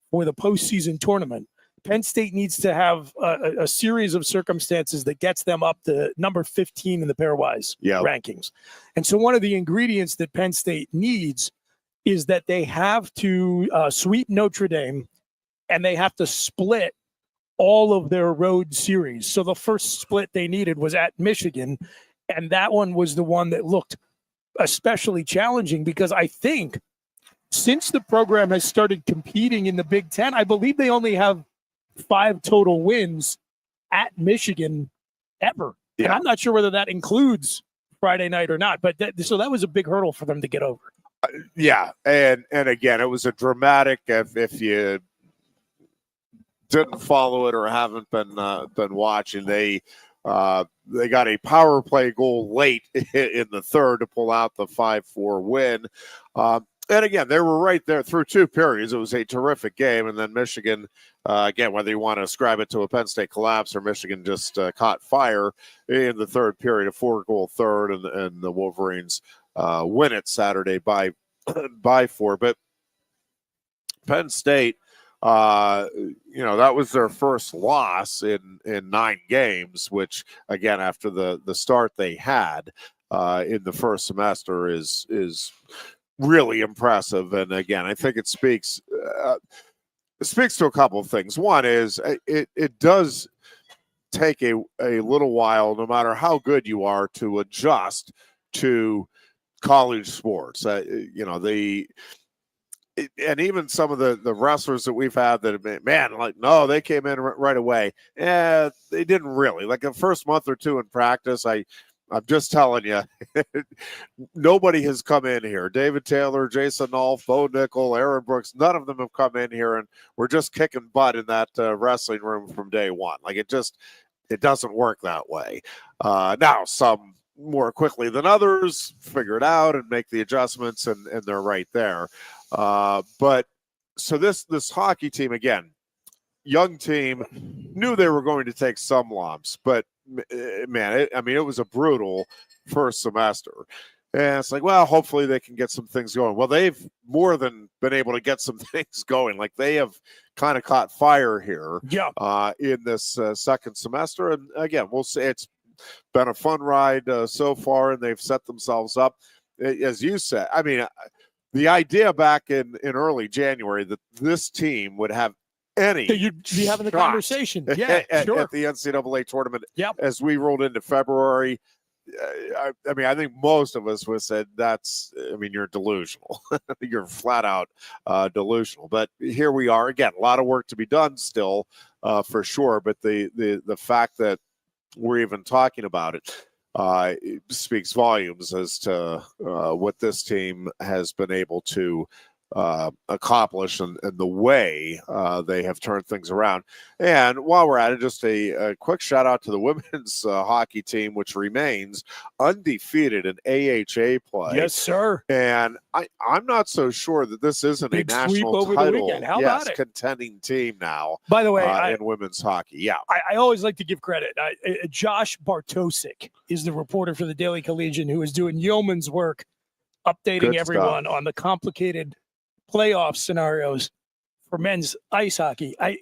for the postseason tournament, Penn State needs to have a series of circumstances that gets them up to number 15 in the pairwise rankings. And so one of the ingredients that Penn State needs is that they have to sweep Notre Dame, and they have to split all of their road series. So the first split they needed was at Michigan, and that one was the one that looked especially challenging because I think since the program has started competing in the Big Ten, I believe they only have 5 total wins at Michigan ever. Yeah. And I'm not sure whether that includes Friday night or not, but so that was a big hurdle for them to get over. And again, it was a dramatic, if you didn't follow it or haven't been watching, they got a power play goal late in the third to pull out the 5-4 win. And again, they were right there through 2 periods. It was a terrific game. And then Michigan, again, whether you want to ascribe it to a Penn State collapse or Michigan just caught fire in the third period, a 4-goal third, and the Wolverines win it Saturday by 4. But Penn State, that was their first loss in 9 games, which, again, after the start they had in the first semester is really impressive. And again, I think it speaks to a couple of things. One is it does take a little while, no matter how good you are, to adjust to college sports. And even some of the wrestlers that we've had that have been, they came in right away. They didn't really. Like the first month or 2 in practice, I'm just telling you, nobody has come in here. David Taylor, Jason Nolf, Bo Nickel, Aaron Brooks, none of them have come in here, and we're just kicking butt in that wrestling room from day one. Like it doesn't work that way. Now, some more quickly than others figure it out and make the adjustments, and they're right there. But so this hockey team, again, young team, knew they were going to take some lumps, but man, it was a brutal first semester. And it's like, well, hopefully they can get some things going. Well, they've more than been able to get some things going. Like they have kind of caught fire here in this second semester. And again, we'll say it's been a fun ride so far, and they've set themselves up. As you said, the idea back in early January that this team would have any that you'd be having the shot conversation. Yeah, at sure. the NCAA tournament Yep. as we rolled into February. I mean, I think most of us would have said you're delusional. You're flat out delusional. But here we are again. A lot of work to be done still, for sure. But the fact that we're even talking about it speaks volumes as to what this team has been able to accomplish and the way they have turned things around. And while we're at it, just a quick shout out to the women's hockey team, which remains undefeated in AHA play. Yes, sir. And I'm not so sure that this isn't Big a sweep national over title. the weekend. How about it? Contending team now. By the way, in women's hockey. Yeah. I always like to give credit. Josh Bartosik is the reporter for the Daily Collegian who is doing yeoman's work updating Good everyone stuff on the complicated playoff scenarios for men's ice hockey. I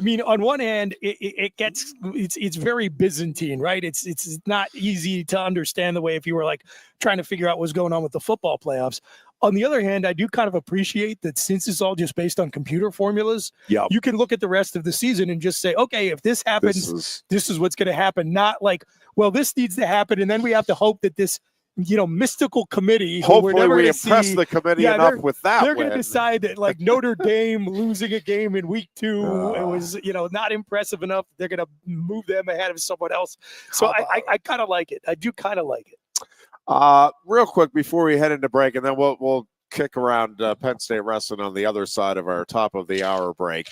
mean, on one hand, it's very Byzantine, right? It's not easy to understand the way if you were like trying to figure out what's going on with the football playoffs. On the other hand, I do kind of appreciate that since it's all just based on computer formulas, you can look at the rest of the season and just say, okay, if this happens, this is what's going to happen. Not like, well, this needs to happen, and then we have to hope that this mystical committee. Hopefully we impress the committee enough with that. They're going to decide that like Notre Dame losing a game in week 2, it was, not impressive enough. They're going to move them ahead of someone else. So I kind of like it. I do kind of like it. Real quick before we head into break, and then we'll kick around Penn State Wrestling on the other side of our top of the hour break.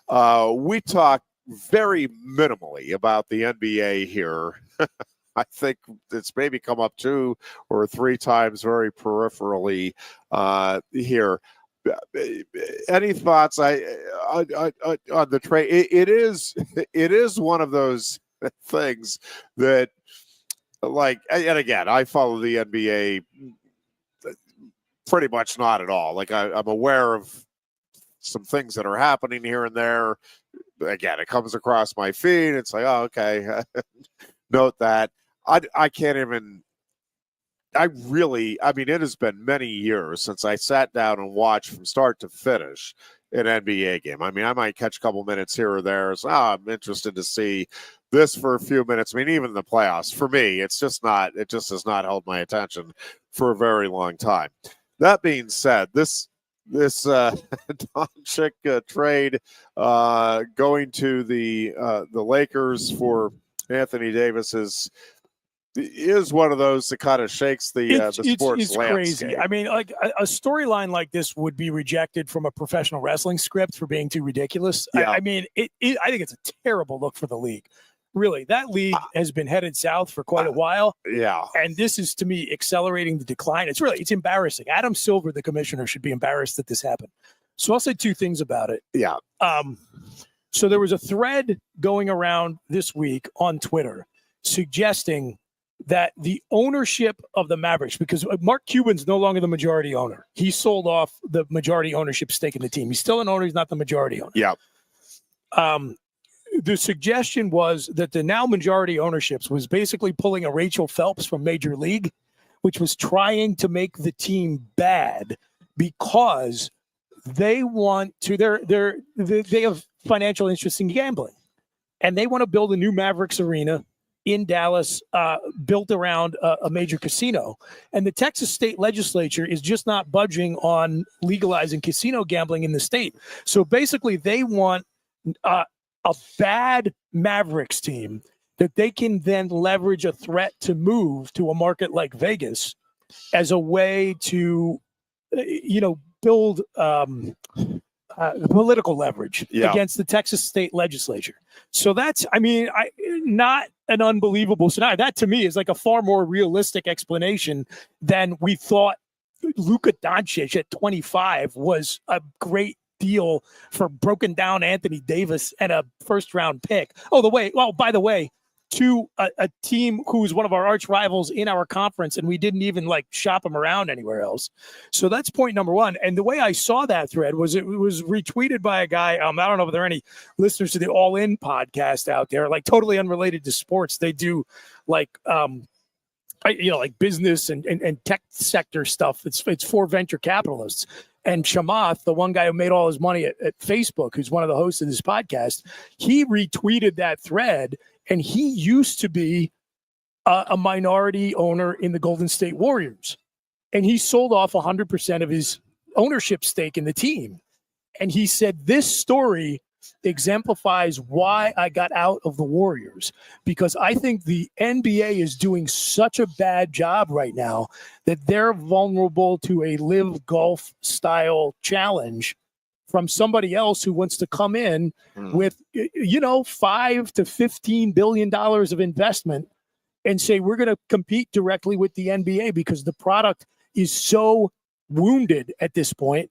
We talked very minimally about the NBA here. I think it's maybe come up 2 or 3 times very peripherally here. Any thoughts on the trade? It is one of those things that, like, and again, I follow the NBA pretty much not at all. Like I'm aware of some things that are happening here and there. Again, it comes across my feed. It's like, oh, okay, note that. I can't even. I mean, it has been many years since I sat down and watched from start to finish an NBA game. I mean, I might catch a couple minutes here or there. So I'm interested to see this for a few minutes. I mean, even the playoffs, for me, it just has not held my attention for a very long time. That being said, this Doncic trade going to the Lakers for Anthony Davis is one of those that kind of shakes the sports landscape. Crazy. I mean, like a storyline like this would be rejected from a professional wrestling script for being too ridiculous. Yeah. I mean, I think it's a terrible look for the league. Really, that league has been headed south for quite a while. Yeah. And this is, to me, accelerating the decline. It's embarrassing. Adam Silver, the commissioner, should be embarrassed that this happened. So I'll say 2 things about it. Yeah. So there was a thread going around this week on Twitter suggesting that the ownership of the Mavericks, because Mark Cuban's no longer the majority owner. He sold off the majority ownership stake in the team. He's still an owner. He's not the majority owner. Yeah. The suggestion was that the now majority ownerships was basically pulling a Rachel Phelps from Major League, which was trying to make the team bad because they want to, they have financial interest in gambling, and they want to build a new Mavericks arena in Dallas, built around a major casino. And the Texas state legislature is just not budging on legalizing casino gambling in the state. So basically they want a bad Mavericks team that they can then leverage a threat to move to a market like Vegas as a way to, build political leverage against the Texas state legislature. So that's, not an unbelievable scenario. That to me is like a far more realistic explanation than we thought Luka Doncic at 25 was a great deal for broken down Anthony Davis and a first round pick. By the way, to a team who's one of our arch rivals in our conference, and we didn't even shop them around anywhere else. So that's point number 1. And the way I saw that thread was it was retweeted by a guy. I don't know if there are any listeners to the All In podcast out there, totally unrelated to sports. They do business and tech sector stuff. It's for venture capitalists. And Chamath, the one guy who made all his money at Facebook, who's one of the hosts of this podcast, he retweeted that thread, and he used to be a minority owner in the Golden State Warriors. And he sold off 100% of his ownership stake in the team. And he said, this story exemplifies why I got out of the Warriors, because I think the NBA is doing such a bad job right now that they're vulnerable to a live golf style challenge from somebody else who wants to come in with, $5 to $15 billion of investment and say, we're going to compete directly with the NBA because the product is so wounded at this point.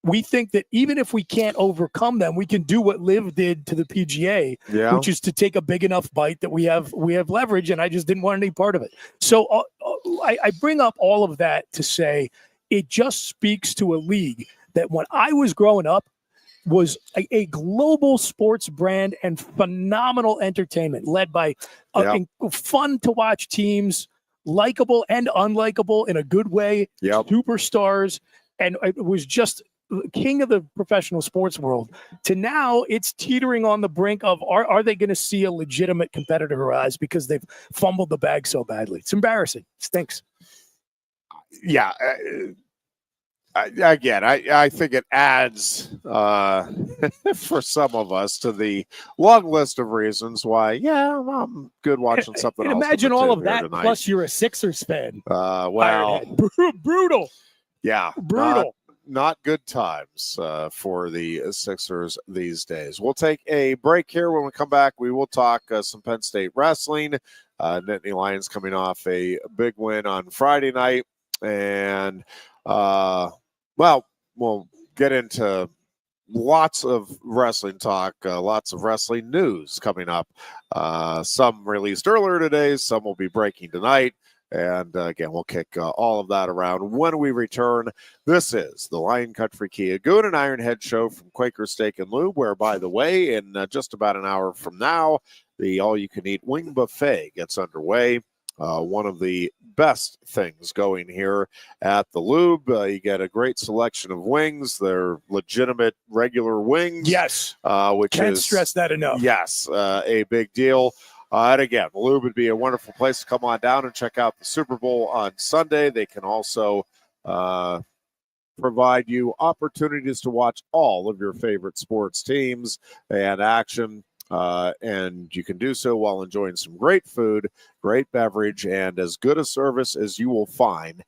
We think that even if we can't overcome them, we can do what Liv did to the PGA, which is to take a big enough bite that we have leverage, and I just didn't want any part of it. So I bring up all of that to say it just speaks to a league that when I was growing up was a global sports brand and phenomenal entertainment led by fun to watch teams, likable and unlikable in a good way, superstars, and it was just king of the professional sports world. To now it's teetering on the brink of are they going to see a legitimate competitor rise because they've fumbled the bag so badly? It's embarrassing. It stinks. Yeah. I think it adds for some of us to the long list of reasons why, I'm good watching something else. Imagine all of that tonight. Plus you're a Sixers fan. Brutal. Yeah. Brutal. Not good times for the Sixers these days. We'll take a break here. When we come back, we will talk some Penn State wrestling. Nittany Lions coming off a big win on Friday night. And, we'll get into lots of wrestling talk, lots of wrestling news coming up. Some released earlier today, some will be breaking tonight. And again, we'll kick all of that around when we return. This is the Lion Country Kia Goon and Ironhead show from Quaker Steak and Lube, where, by the way, in just about an hour from now, the all-you-can-eat wing buffet gets underway. One of the best things going here at the Lube. You get a great selection of wings. They're legitimate, regular wings. Yes. Which Can't stress that enough. Yes, a big deal. And again, the Lube would be a wonderful place to come on down and check out the Super Bowl on Sunday. They can also provide you opportunities to watch all of your favorite sports teams and action. And you can do so while enjoying some great food, great beverage, and as good a service as you will find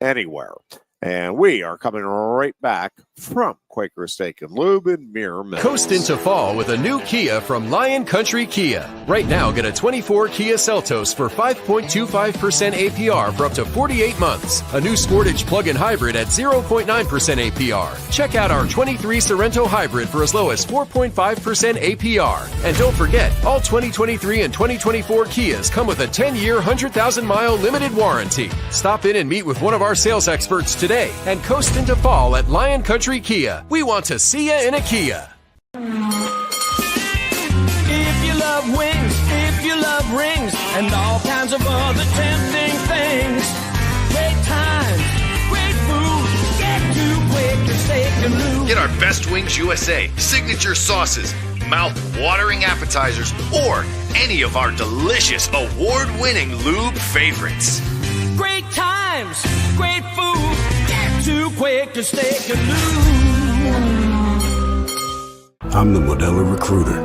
anywhere. And we are coming right back from Quaker Steak and Lube in Mirror Mills. Coast into fall with a new Kia from Lion Country Kia. Right now, get a 24 Kia Seltos for 5.25% APR for up to 48 months. A new Sportage plug-in hybrid at 0.9% APR. Check out our 23 Sorento hybrid for as low as 4.5% APR. And don't forget, all 2023 and 2024 Kias come with a 10-year, 100,000-mile limited warranty. Stop in and meet with one of our sales experts today and coast into fall at Lion Country Kia. We want to see you in a Kia. If you love wings, if you love rings, and all kinds of other tempting things, great times, great food, get to Quaker Steak and Lube. Get our Best Wings USA, signature sauces, mouth-watering appetizers, or any of our delicious award-winning lube favorites. Great times, great food, get to Quaker Steak and Lube. I'm the Modelo Recruiter,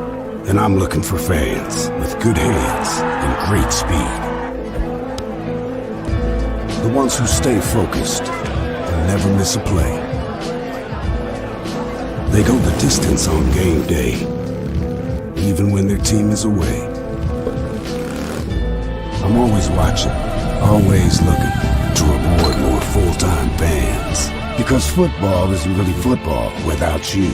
and I'm looking for fans with good hands and great speed. The ones who stay focused and never miss a play. They go the distance on game day, even when their team is away. I'm always watching, always looking to reward more full-time fans. Because football isn't really football without you.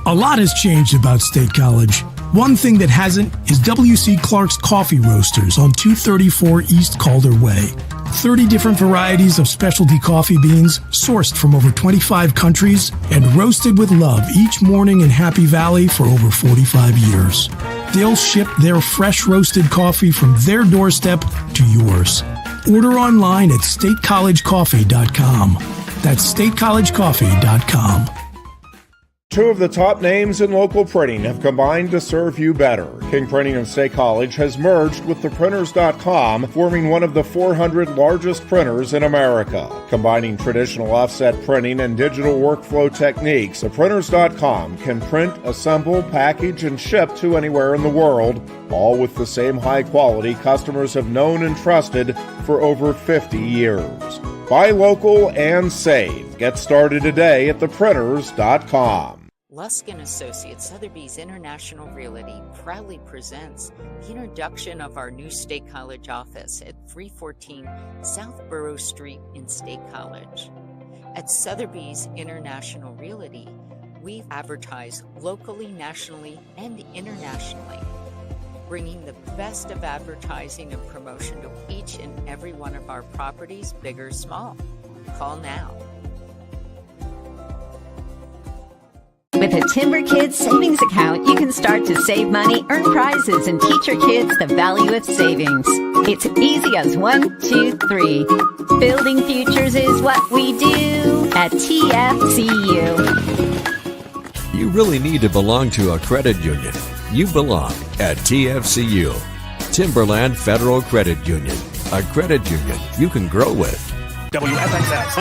A lot has changed about State College. One thing that hasn't is W.C. Clark's Coffee Roasters on 234 East Calder Way. 30 different varieties of specialty coffee beans sourced from over 25 countries and roasted with love each morning in Happy Valley for over 45 years. They'll ship their fresh roasted coffee from their doorstep to yours. Order online at statecollegecoffee.com. That's statecollegecoffee.com. Two of the top names in local printing have combined to serve you better. King Printing of State College has merged with theprinters.com, forming one of the 400 largest printers in America. Combining traditional offset printing and digital workflow techniques, theprinters.com can print, assemble, package, and ship to anywhere in the world, all with the same high quality customers have known and trusted for over 50 years. Buy local and save. Get started today at theprinters.com. Lusk & Associates, Sotheby's International Realty proudly presents the introduction of our new State College office at 314 South Borough Street in State College. At Sotheby's International Realty, we advertise locally, nationally, and internationally, bringing the best of advertising and promotion to each and every one of our properties, big or small. Call now. With a Timber Kids savings account, you can start to save money, earn prizes, and teach your kids the value of savings. It's easy as 1, 2, 3. Building futures is what we do at TFCU. You really need to belong to a credit union. You belong at TFCU, Timberland Federal Credit Union, a credit union you can grow with. WFXS,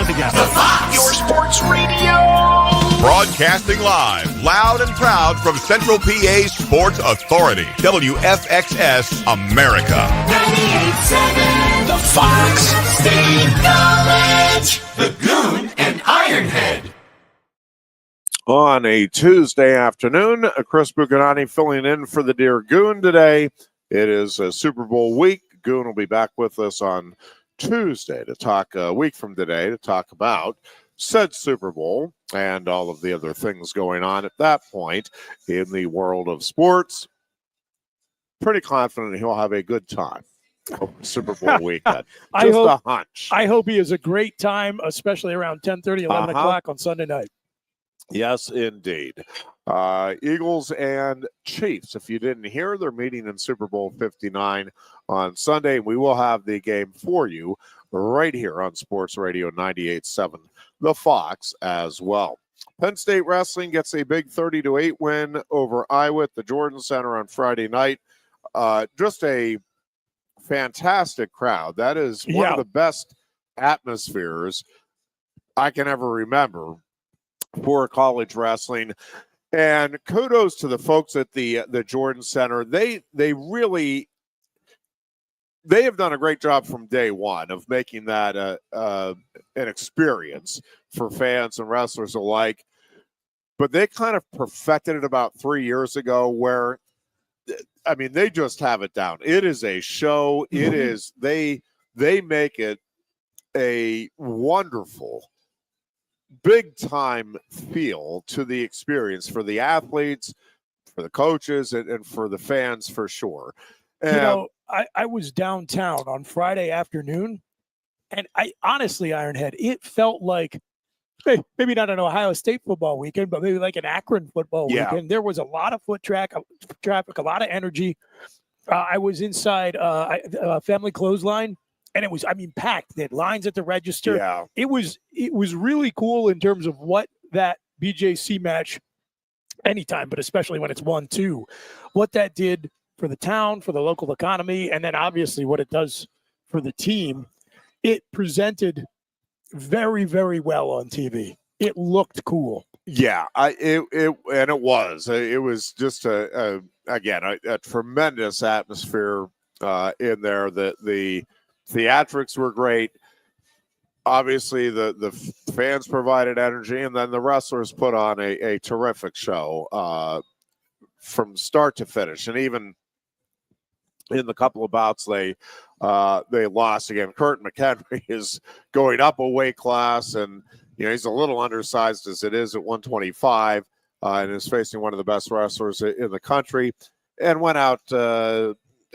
your sports radio. Broadcasting live, loud and proud from Central PA's Sports Authority, WFXS America. 98.7, the Fox State College, the Goon and Ironhead. On a Tuesday afternoon, Chris Bucanani filling in for the Dear Goon today. It is a Super Bowl week. Goon will be back with us on Tuesday to talk, a week from today, to talk about said Super Bowl and all of the other things going on at that point in the world of sports. Pretty confident he'll have a good time over Super Bowl weekend. Just a hunch. I hope he has a great time, especially around 10:30, 11 o'clock on Sunday night. Yes, indeed. Eagles and Chiefs. If you didn't hear, they're meeting in Super Bowl 59 on Sunday. We will have the game for you right here on Sports Radio 98.7, The Fox as well. Penn State Wrestling gets a big 30-8 win over Iowa at the Jordan Center on Friday night. Just a fantastic crowd. That is one of the best atmospheres I can ever remember for college wrestling. And kudos to the folks at the Jordan Center. They have done a great job from day one of making that an experience for fans and wrestlers alike. But they kind of perfected it about 3 years ago where, I mean, they just have it down. It is a show. It is, they make it a wonderful, big time feel to the experience for the athletes, for the coaches, and for the fans for sure. And, I was downtown on Friday afternoon, and I honestly, Ironhead, it felt like, maybe not an Ohio State football weekend, but maybe like an Akron football weekend. There was a lot of foot traffic, a lot of energy. I was inside a family clothesline, and it was, packed. They had lines at the register. Yeah. It was really cool in terms of what that BJC match, anytime, but especially when it's 1-2, what that did for the town, for the local economy, and then obviously what it does for the team. It presented very, very well on TV. It looked cool. Yeah, it was just a tremendous atmosphere in there. The theatrics were great. Obviously, the fans provided energy, and then the wrestlers put on a terrific show from start to finish. And even in the couple of bouts they lost again, Kurt McHenry is going up a weight class, and he's a little undersized as it is at 125, and is facing one of the best wrestlers in the country, and went out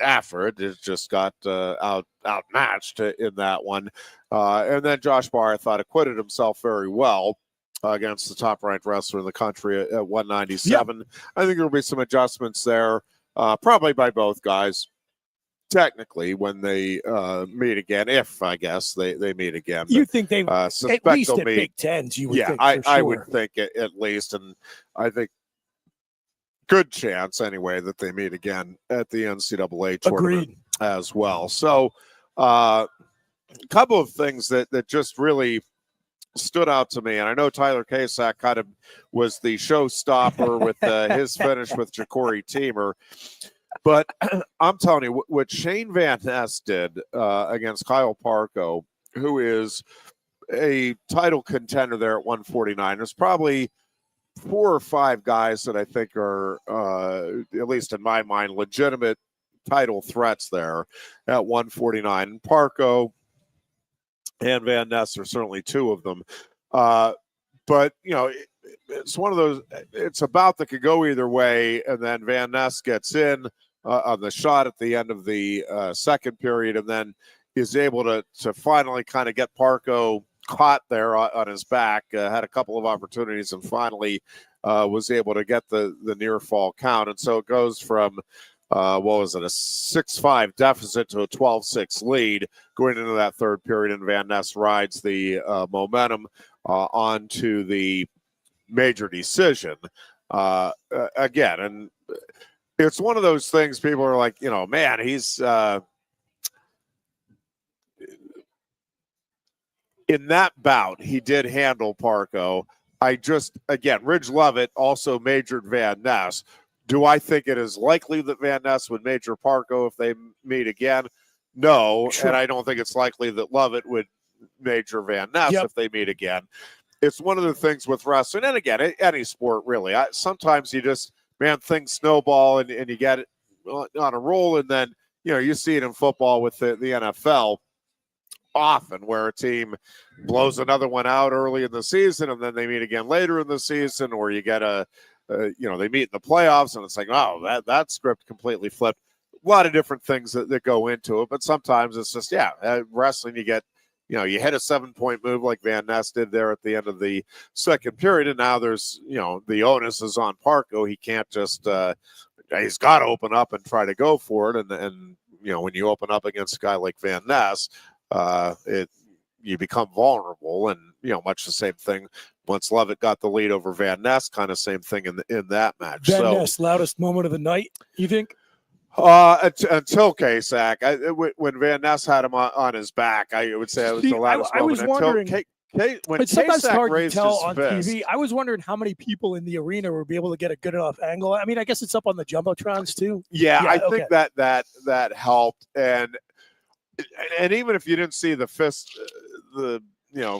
after it. It just got outmatched in that one. And then Josh Barr, I thought, acquitted himself very well against the top-ranked wrestler in the country at 197. I think there will be some adjustments there, probably by both guys, technically when they meet again, if I guess they meet again. You think they suspect at least they'll at meet. Big Tens? You would Yeah, think. I would think at least, and I think good chance anyway that they meet again at the NCAA tournament. Agreed. As well. So a couple of things that just really stood out to me, and I know Tyler Kasak kind of was the showstopper with his finish with Ja'Cory Teamer, but I'm telling you, what Shane Van Ness did against Kyle Parko, who is a title contender there at 149, there's probably 4 or 5 guys that I think are, at least in my mind, legitimate title threats there at 149. And Parko and Van Ness are certainly 2 of them. But, you know, it's one of those, it's about that could go either way. And then Van Ness gets in on the shot at the end of the second period, and then is able to finally kind of get Parko caught there on his back, had a couple of opportunities, and finally was able to get the near fall count. And so it goes from what was it, a 6-5 deficit to a 12-6 lead going into that third period, and Van Ness rides the momentum onto the major decision again. And it's one of those things people are like, you know, man, he's in that bout, he did handle Parko. Ridge Lovett also majored Van Ness. Do I think it is likely that Van Ness would major Parko if they meet again? No, sure. And I don't think it's likely that Lovett would major Van Ness if they meet again. It's one of the things with wrestling, and again, any sport really. Sometimes you just, things snowball and you get it on a roll, and then, you know, you see it in football with the NFL often where a team blows another one out early in the season and then they meet again later in the season, or you get they meet in the playoffs and it's like, oh, that script completely flipped. A lot of different things that go into it, but sometimes it's just, wrestling, you get, you hit a 7-point move like Van Ness did there at the end of the second period, and now there's, the onus is on Parko. He can't just, he's got to open up and try to go for it, and when you open up against a guy like Van Ness, you become vulnerable, and much the same thing once Lovett got the lead over Van Ness, kind of same thing in that match. Van Ness, loudest moment of the night, you think? Until Kasak, when Van Ness had him on his back, I would say it was the loudest moment. I was wondering, when it's sometimes hard to tell on fist, TV. I was wondering how many people in the arena would be able to get a good enough angle. I mean, I guess it's up on the jumbotrons too. Yeah, I think that helped, and even if you didn't see the fist,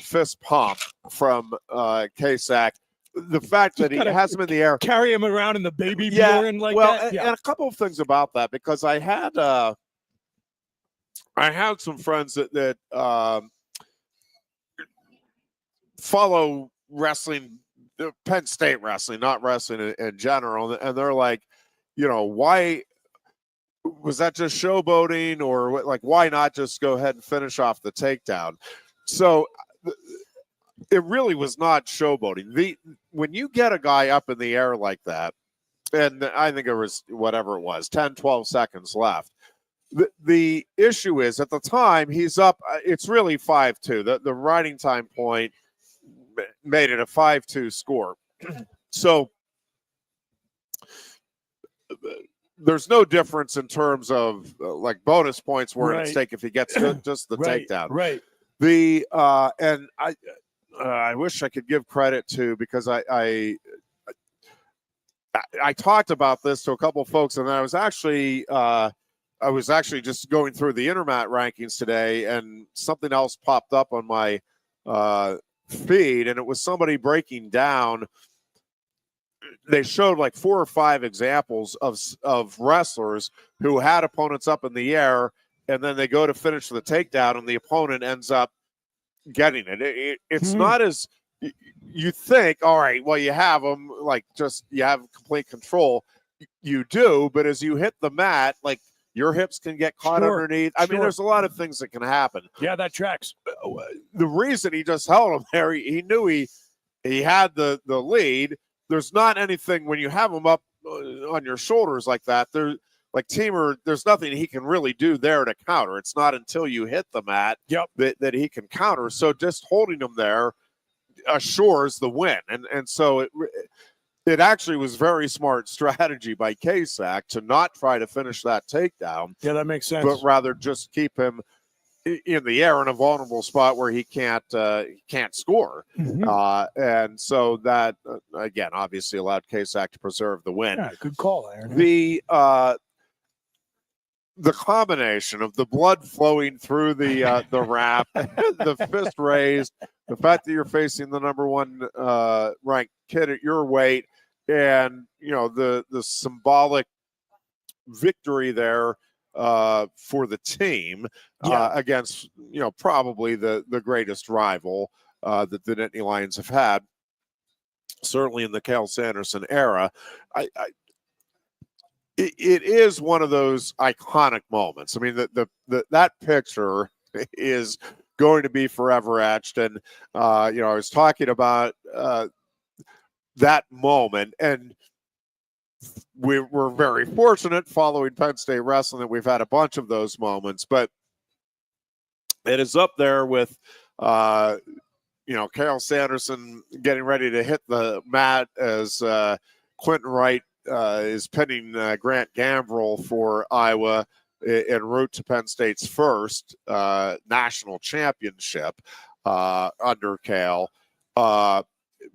fist pump from Kasak, the fact that he has him in the air, carry him around in the baby Bjorn like that. And a couple of things about that, because I had some friends that follow wrestling, Penn State wrestling, not wrestling in general, and they're like, why was that just showboating, or like, why not just go ahead and finish off the takedown? So it really was not showboating. When you get a guy up in the air like that, and I think it was whatever it was, 10, 12 seconds left. The issue is at the time he's up, it's really 5-2. The riding time point made it a 5-2 score. So there's no difference in terms of like bonus points were at stake if he gets just the takedown. Right. And I wish I could give credit to, because I talked about this to a couple of folks, and then I was actually just going through the Intermat rankings today, and something else popped up on my feed, and it was somebody breaking down. They showed like 4 or 5 examples of wrestlers who had opponents up in the air, and then they go to finish the takedown, and the opponent ends up getting it. It's not as you think. All right, well, you have them, like, just you have complete control. You do, but as you hit the mat, like, your hips can get caught underneath. I mean, there's a lot of things that can happen. Yeah, that tracks. The reason he just held him there, he knew he had the lead. There's not anything when you have him up on your shoulders like that. like Teamer, there's nothing he can really do there to counter. It's not until you hit the mat that he can counter. So just holding him there assures the win. And so it actually was very smart strategy by Kasak to not try to finish that takedown. Yeah, that makes sense. But rather just keep him in the air in a vulnerable spot where he can't score. And so that, again, obviously allowed Kasak to preserve the win. Yeah, good call, Aaron. The combination of the blood flowing through the wrap, the fist raised, the fact that you're facing the number one ranked kid at your weight, and the symbolic victory there for the team against probably the greatest rival that the Nittany Lions have had, certainly in the Cal Sanderson era. It is one of those iconic moments. I mean, that picture is going to be forever etched. And I was talking about that moment, and we were very fortunate following Penn State Wrestling that we've had a bunch of those moments, but it is up there with Carol Sanderson getting ready to hit the mat as Quentin Wright is pinning Grant Gambrell for Iowa en route to Penn State's first national championship under Cal.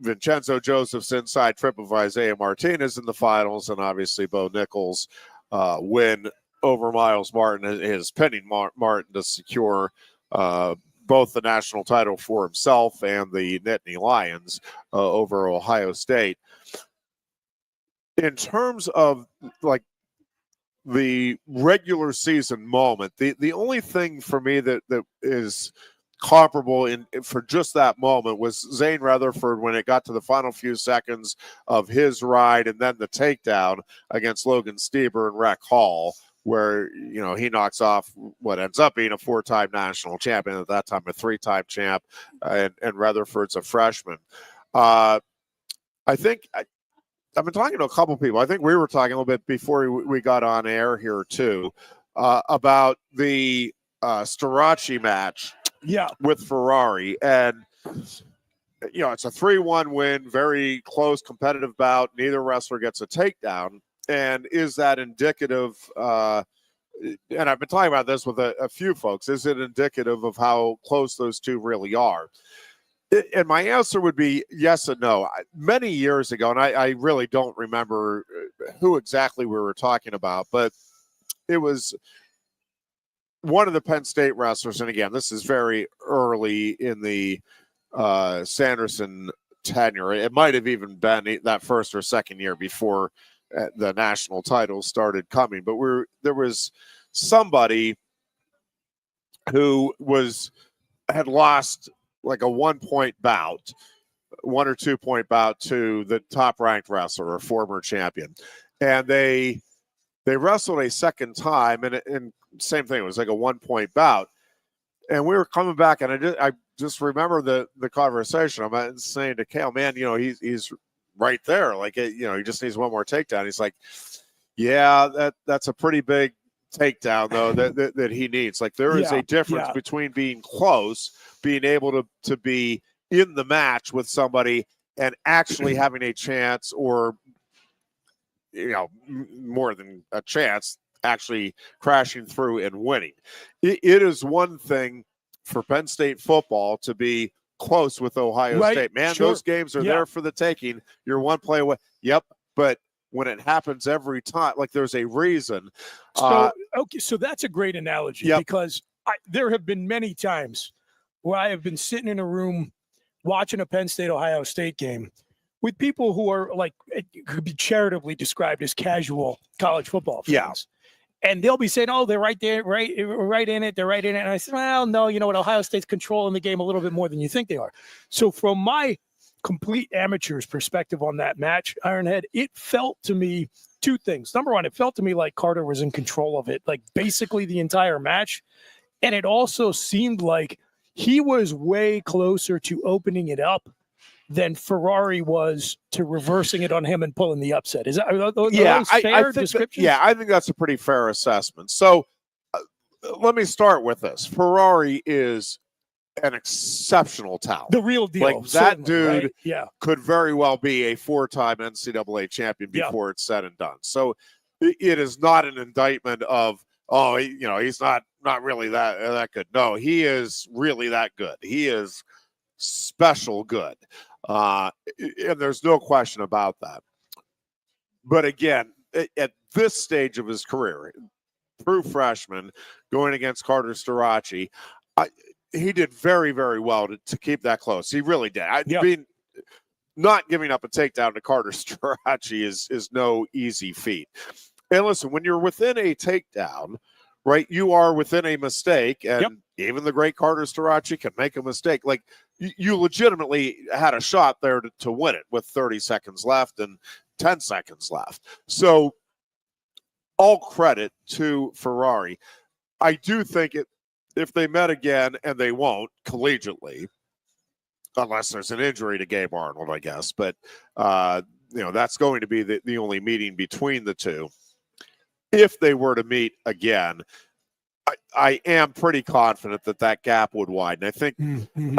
Vincenzo Joseph's inside trip of Isaiah Martinez in the finals, and obviously Bo Nichols' win over Miles Martin, his pinning Martin to secure both the national title for himself and the Nittany Lions over Ohio State. In terms of like the regular season moment, the only thing for me that is comparable for just that moment was Zane Rutherford when it got to the final few seconds of his ride, and then the takedown against Logan Stieber and Rec Hall, where he knocks off what ends up being a 4-time national champion, at that time a 3-time champ, and Rutherford's a freshman. I think I've been talking to a couple people. I think we were talking a little bit before we got on air here too about the Starace match with Ferrari. And, it's a 3-1 win, very close competitive bout. Neither wrestler gets a takedown. And is that indicative? And I've been talking about this with a few folks. Is it indicative of how close those two really are? And my answer would be yes and no. Many years ago, and I really don't remember who exactly we were talking about, but it was one of the Penn State wrestlers. And again, this is very early in the Sanderson tenure. It might have even been that first or second year before the national titles started coming. But there was somebody who had lost like a 1-point bout, 1 or 2 point bout to the top ranked wrestler or former champion. And they wrestled a second time, and same thing. It was like a 1-point bout. And we were coming back, and I just remember the conversation. I'm saying to Kale, man, he's right there. Like, he just needs one more takedown. He's like, yeah, that's a pretty big takedown though that he needs. Like, there is a difference between being close, being able to be in the match with somebody, and actually having a chance, or more than a chance, actually crashing through and winning. It is one thing for Penn State football to be close with Ohio State. Man, those games are there for the taking. You're one play away. Yep, but when it happens every time, like, there's a reason. So that's a great analogy, because there have been many times where I have been sitting in a room watching a Penn State Ohio State game with people who are, like, it could be charitably described as casual college football fans. And they'll be saying, oh, they're right there, right in it. They're right in it. And I said, well, no, you know what? Ohio State's controlling the game a little bit more than you think they are. So from my complete amateur's perspective on that match, Ironhead, it felt to me two things. Number one, it felt to me like Carter was in control of it, like basically the entire match. And it also seemed like he was way closer to opening it up than Ferrari was to reversing it on him and pulling the upset. Is that are those I fair think descriptions? I think that's a pretty fair assessment. So let me start with this. Ferrari is an exceptional talent. The real deal. Like that dude right? Yeah. could very well be a 4-time NCAA champion before it's said and done. So it is not an indictment of, he's not really that good. No, he is really that good. He is special good. And there's no question about that. But again, at this stage of his career, true freshman, going against Carter Starachi, he did very, very well to keep that close. He really did. Not giving up a takedown to Carter Starachi is no easy feat. And listen, when you're within a takedown, right, you are within a mistake, and even the great Carter Starachi can make a mistake. Like, you legitimately had a shot there to win it with 30 seconds left and 10 seconds left. So all credit to Ferrari. I do think if they met again, and they won't collegiately, unless there's an injury to Gabe Arnold, I guess. But, that's going to be the only meeting between the two. If they were to meet again, I am pretty confident that gap would widen. I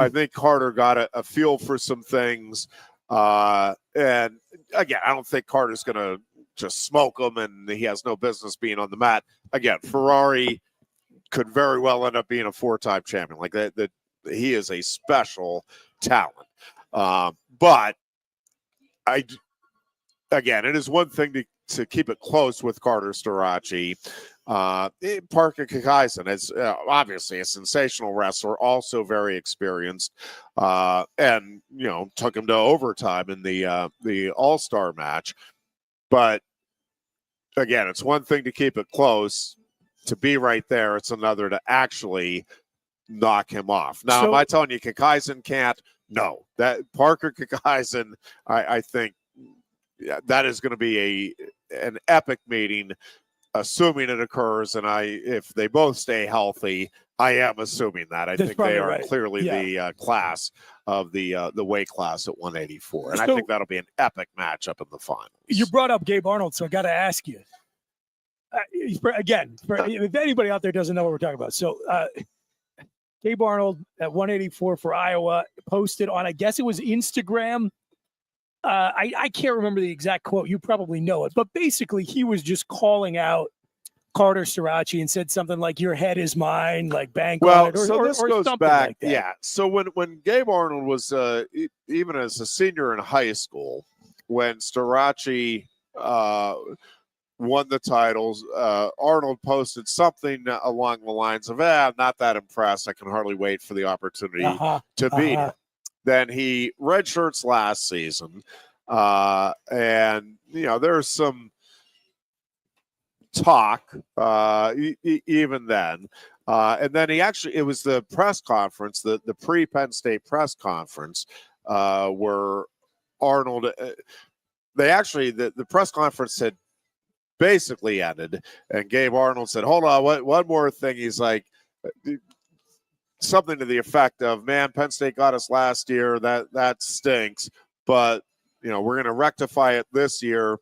think Carter got a feel for some things. And again, I don't think Carter's going to just smoke him, and he has no business being on the mat. Again, Ferrari could very well end up being a 4-time champion. Like that, he is a special talent. But it is one thing to keep it close with Carter Starachi. Parker Kakaisen is obviously a sensational wrestler, also very experienced, and took him to overtime in the All-Star match. But again, it's one thing to keep it close, to be right there. It's another to actually knock him off. Now, am I telling you Kakaisen can't? No, that Parker Kakaisen, I think that is going to be an epic meeting, assuming it occurs. And if they both stay healthy, I am assuming that. I think they are clearly the class of the weight class at 184. And I think that'll be an epic matchup in the finals. You brought up Gabe Arnold, so I got to ask you. If anybody out there doesn't know what we're talking about. So Gabe Arnold at 184 for Iowa posted on, I guess it was Instagram. I can't remember the exact quote. You probably know it. But basically, he was just calling out Carter Starachi and said something like, "Your head is mine," like bank on it, so this goes something back. Like that. Yeah. So when Gabe Arnold was even as a senior in high school, when Starachi won the titles, Arnold posted something along the lines of, I'm not that impressed. I can hardly wait for the opportunity to beat him. Then he redshirts last season. And, there's some talk even then. And then it was the press conference, the pre-Penn State press conference, where Arnold, the press conference had basically ended, and Gabe Arnold said, "Hold on, one more thing." He's like, something to the effect of, "Man, Penn State got us last year. That stinks, but we're going to rectify it this year,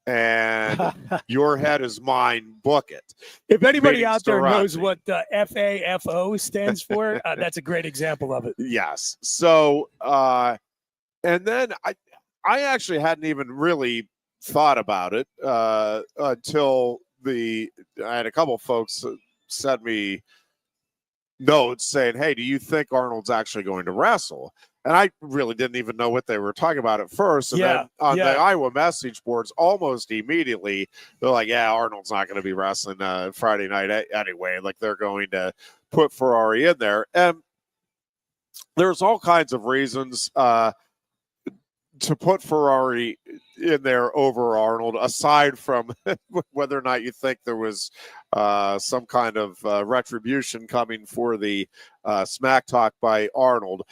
and your head is mine. Book it." If anybody out there knows what FAFO stands for, that's a great example of it. Yes. So, and then I actually hadn't even really thought about it until I had a couple folks send me notes saying, "Hey, do you think Arnold's actually going to wrestle?" And I really didn't even know what they were talking about at first. And then on the Iowa message boards, almost immediately, they're like, "Yeah, Arnold's not going to be wrestling Friday night anyway. Like, they're going to put Ferrari in there." And there's all kinds of reasons to put Ferrari in there over Arnold, aside from whether or not you think there was some kind of retribution coming for the smack talk by Arnold.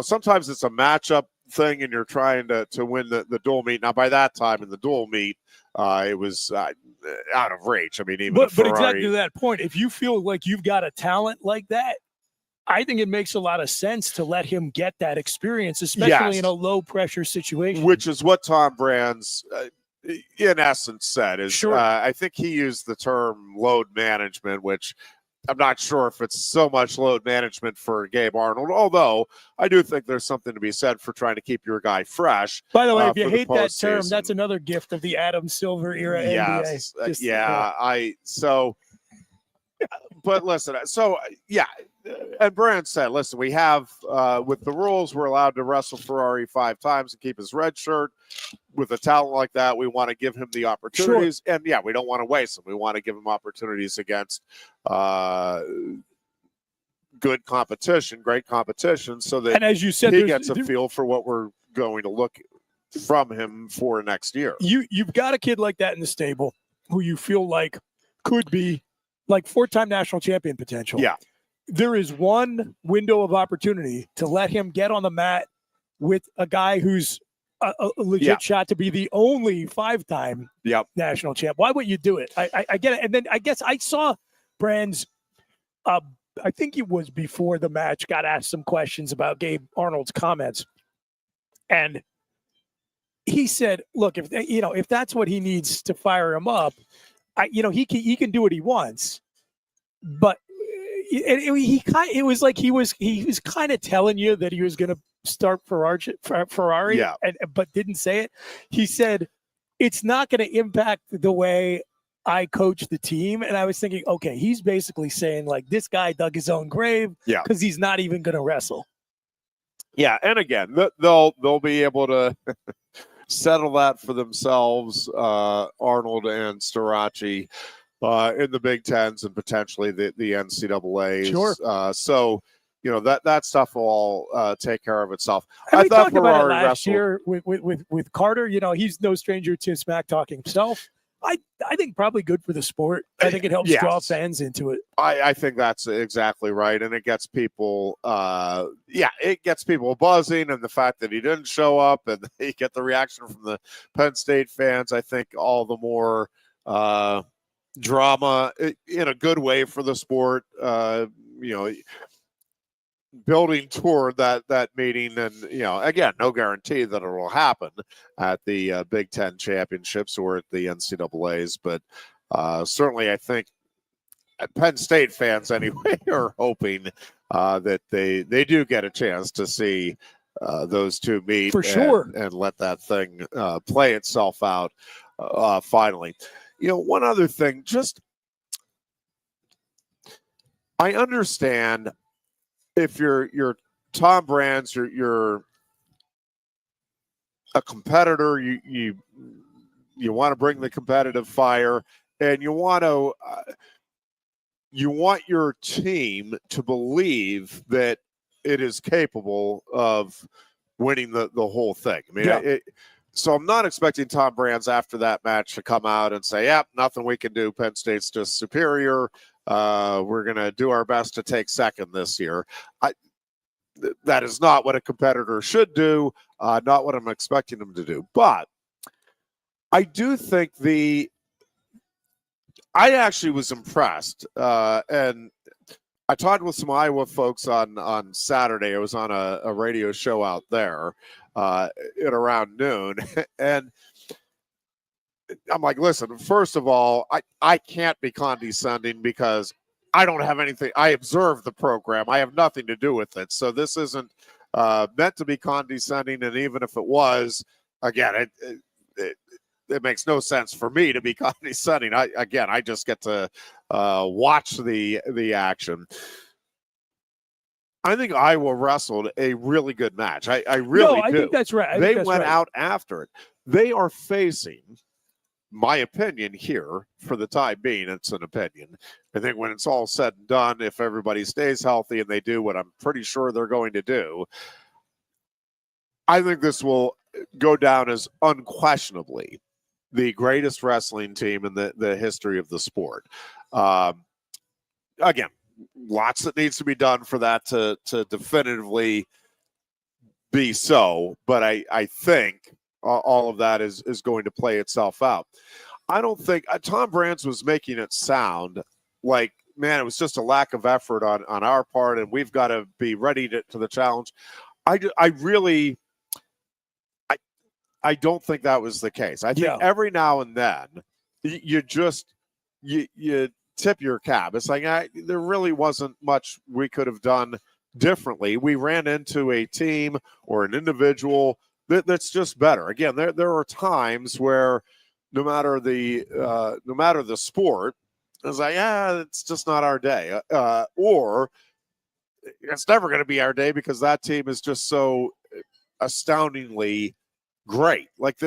Sometimes it's a matchup thing and you're trying to win the dual meet. Now, by that time in the dual meet, it was out of reach. I mean, even but Ferrari, exactly to that point, if you feel like you've got a talent like that, I think it makes a lot of sense to let him get that experience, especially in a low pressure situation. Which is what Tom Brands, in essence, said. Is Sure. I think he used the term load management, which I'm not sure if it's so much load management for Gabe Arnold, although I do think there's something to be said for trying to keep your guy fresh. By the way, if you for the hate that term, postseason. that's another gift of the Adam Silver era Yes, NBA. But listen, and Brand said, listen, we have, with the rules, we're allowed to wrestle Ferrari 5 times and keep his red shirt. With a talent like that, we want to give him the opportunities. Sure. And, we don't want to waste them. We want to give him opportunities against good competition, great competition, so that and as you said, he gets a feel for what we're going to look from him for next year. You've got a kid like that in the stable who you feel like could be like 4-time national champion potential. Yeah. There is one window of opportunity to let him get on the mat with a guy who's a legit shot to be the only 5-time national champ. Why would you do it? I get it. And then I guess I saw Brands, I think it was before the match, got asked some questions about Gabe Arnold's comments. And he said, look, if that's what he needs to fire him up, he can do what he wants. But it was like he was kind of telling you that he was going to start Ferrari, but didn't say it. He said, it's not going to impact the way I coach the team. And I was thinking, okay, he's basically saying like this guy dug his own grave because he's not even going to wrestle. Yeah, and again, they'll be able to settle that for themselves, Arnold and Starachi, in the Big Tens and potentially the NCAAs. Sure. So, that stuff will all take care of itself. And we talked about it last year with Carter. He's no stranger to smack talking himself. I think probably good for the sport. I think it helps draw fans into it. I think that's exactly right. And it gets people, it gets people buzzing. And the fact that he didn't show up and you get the reaction from the Penn State fans, I think all the more drama in a good way for the sport, building toward that meeting. And, again, no guarantee that it will happen at the Big Ten championships or at the NCAAs, but certainly I think Penn State fans anyway are hoping that they do get a chance to see those two meet for sure and let that thing play itself out finally. One other thing, I understand if you're Tom Brands, you're a competitor, you want to bring the competitive fire, and you want your team to believe that it is capable of winning the whole thing. I mean, so I'm not expecting Tom Brands after that match to come out and say, nothing we can do. Penn State's just superior. We're going to do our best to take second this year. That is not what a competitor should do, not what I'm expecting them to do. But I do think I actually was impressed. And I talked with some Iowa folks on Saturday. I was on a radio show out there at around noon. And I'm like, listen, first of all, I can't be condescending because I don't have anything. I observe the program. I have nothing to do with it. So this isn't meant to be condescending. And even if it was, again, it makes no sense for me to be condescending. I just get to watch the action. I think Iowa wrestled a really good match. I really do. I think that's right. They went out after it. They are facing, my opinion here, for the time being, it's an opinion. I think when it's all said and done, if everybody stays healthy and they do what I'm pretty sure they're going to do, I think this will go down as unquestionably the greatest wrestling team in the history of the sport. Again, lots that needs to be done for that to definitively be so, but I think all of that is going to play itself out. I don't think Tom Brands was making it sound like man, it was just a lack of effort on our part, and we've got to be ready to the challenge. I don't think that was the case. I think every now and then you tip your cap. It's like there really wasn't much we could have done differently. We ran into a team or an individual that's just better. Again, there are times where no matter the sport, it's like, it's just not our day, or it's never going to be our day because that team is just so astoundingly great. Like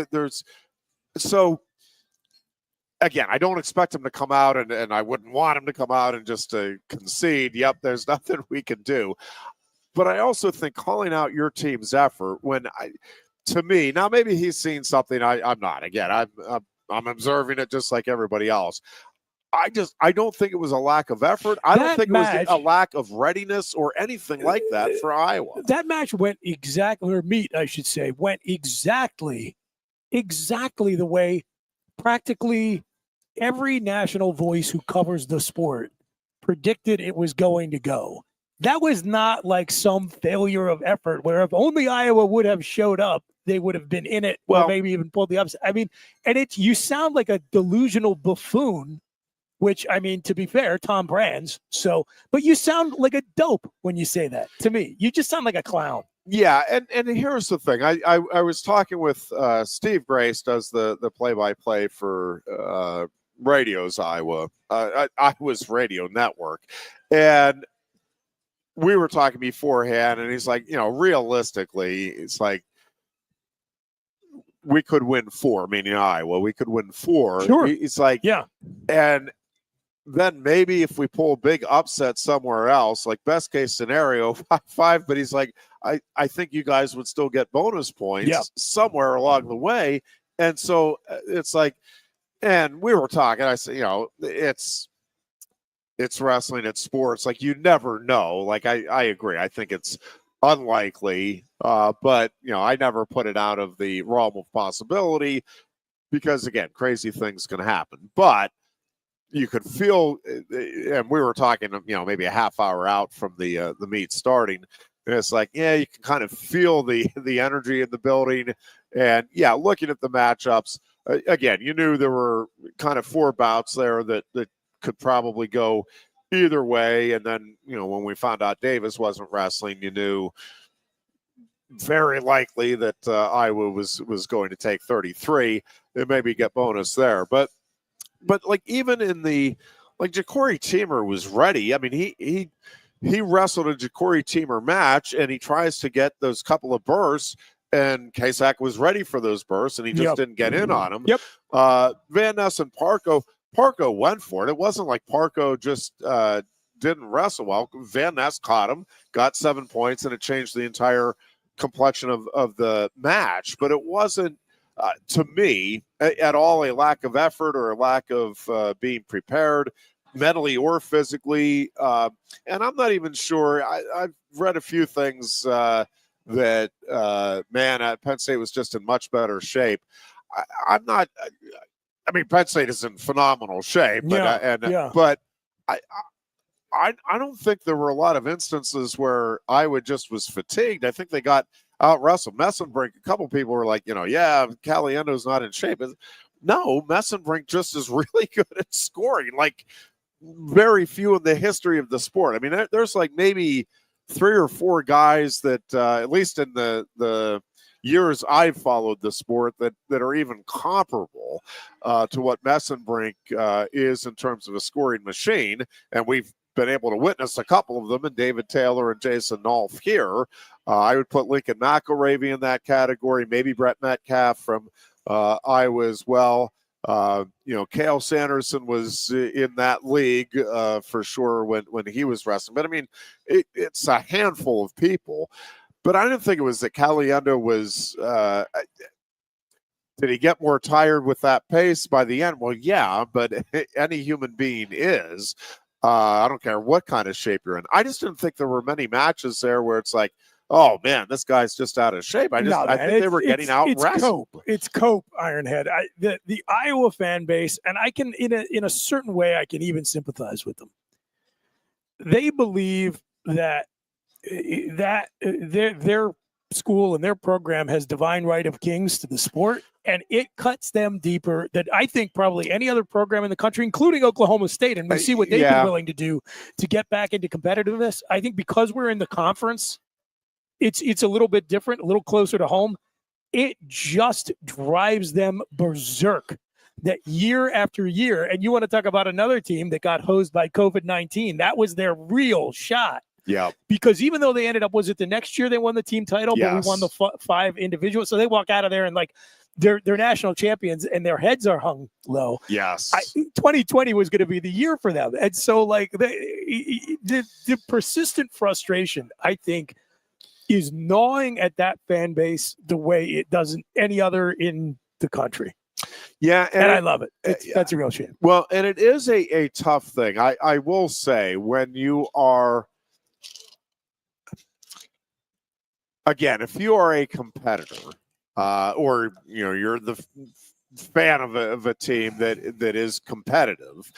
so. Again, I don't expect him to come out, and I wouldn't want him to come out and just to concede, yep, there's nothing we can do. But I also think calling out your team's effort to me, now maybe he's seen something I'm not. Again, I'm observing it just like everybody else. I don't think it was a lack of effort. I don't think it was a lack of readiness or anything like that for Iowa. That match went exactly the way practically every national voice who covers the sport predicted it was going to go. That was not like some failure of effort where if only Iowa would have showed up, they would have been in it, or maybe even pulled the upset. I mean, and you sound like a delusional buffoon, which, I mean, to be fair, Tom Brands. But you sound like a dope when you say that to me. You just sound like a clown. Yeah, and here's the thing. I was talking with Steve Grace, does the play-by-play for Radio's Iowa, Iowa's radio network. And we were talking beforehand, and he's like, realistically, it's like we could win 4, meaning Iowa. We could win 4. Sure. It's like, yeah. And then maybe if we pull a big upset somewhere else, like best case scenario, 5-5, but he's like, I think you guys would still get bonus points somewhere along the way. And so it's like, and we were talking, I said, it's wrestling, it's sports. Like, you never know. Like, I agree. I think it's unlikely, but, I never put it out of the realm of possibility because, again, crazy things can happen. But you could feel, and we were talking, maybe a half hour out from the meet starting. And it's like, you can kind of feel the energy in the building. And, looking at the matchups, again, you knew there were kind of 4 bouts there that could probably go either way. And then, when we found out Davis wasn't wrestling, you knew very likely that Iowa was going to take 33 and maybe get bonus there. But like, even in Ja'Cory Teamer was ready. I mean, he wrestled a Ja'Cory Teamer match, and he tries to get those couple of bursts, and Kasak was ready for those bursts, and he just didn't get in on them. Yep. Van Ness and Parco went for it. It wasn't like Parco just didn't wrestle well. Van Ness caught him, got 7 points, and it changed the entire complexion of the match. But it wasn't, to me, at all a lack of effort or a lack of being prepared mentally or physically. And I'm not even sure. I've read a few things that, Penn State was just in much better shape. I'm not – I mean, Penn State is in phenomenal shape. But I don't think there were a lot of instances where Iowa just was fatigued. I think they got out-wrestled. Messenbrink, a couple people were like, Caliendo's not in shape. No, Messenbrink just is really good at scoring, like very few in the history of the sport. I mean, there's like maybe 3 or 4 guys that, at least in the years I've followed the sport, that are even comparable to what Messenbrink is in terms of a scoring machine. And we've been able to witness a couple of them in David Taylor and Jason Nolf here. I would put Lincoln McElravy in that category, maybe Brett Metcalf from Iowa as well. Cale Sanderson was in that league for sure when he was wrestling. But I mean, it's a handful of people. But I didn't think it was that Caliendo was. Did he get more tired with that pace by the end? Well, yeah, but any human being is. I don't care what kind of shape you're in. I just didn't think there were many matches there where it's like, oh man, this guy's just out of shape. I think they were getting out wrestled. It's cope, Ironhead. The Iowa fan base, and I can in a certain way I can even sympathize with them. they believe that their school and their program has divine right of kings to the sport, and it cuts them deeper than I think probably any other program in the country, including Oklahoma State. And we see what they've been willing to do to get back into competitiveness. I think because we're in the conference, it's a little bit different, a little closer to home. It just drives them berserk that year after year. And you want to talk about another team that got hosed by COVID-19. That was their real shot. Yeah. Because even though they ended up, was it the next year they won the team title, but we won the 5 individuals. So they walk out of there and like they're national champions and their heads are hung low. Yes. 2020 was going to be the year for them. And so like the persistent frustration, I think, is gnawing at that fan base the way it doesn't any other in the country. Yeah. And I love it. That's a real shame. Well, and it is a tough thing. I will say when you are, again, if you are a competitor or, you're the fan of a team that is competitive,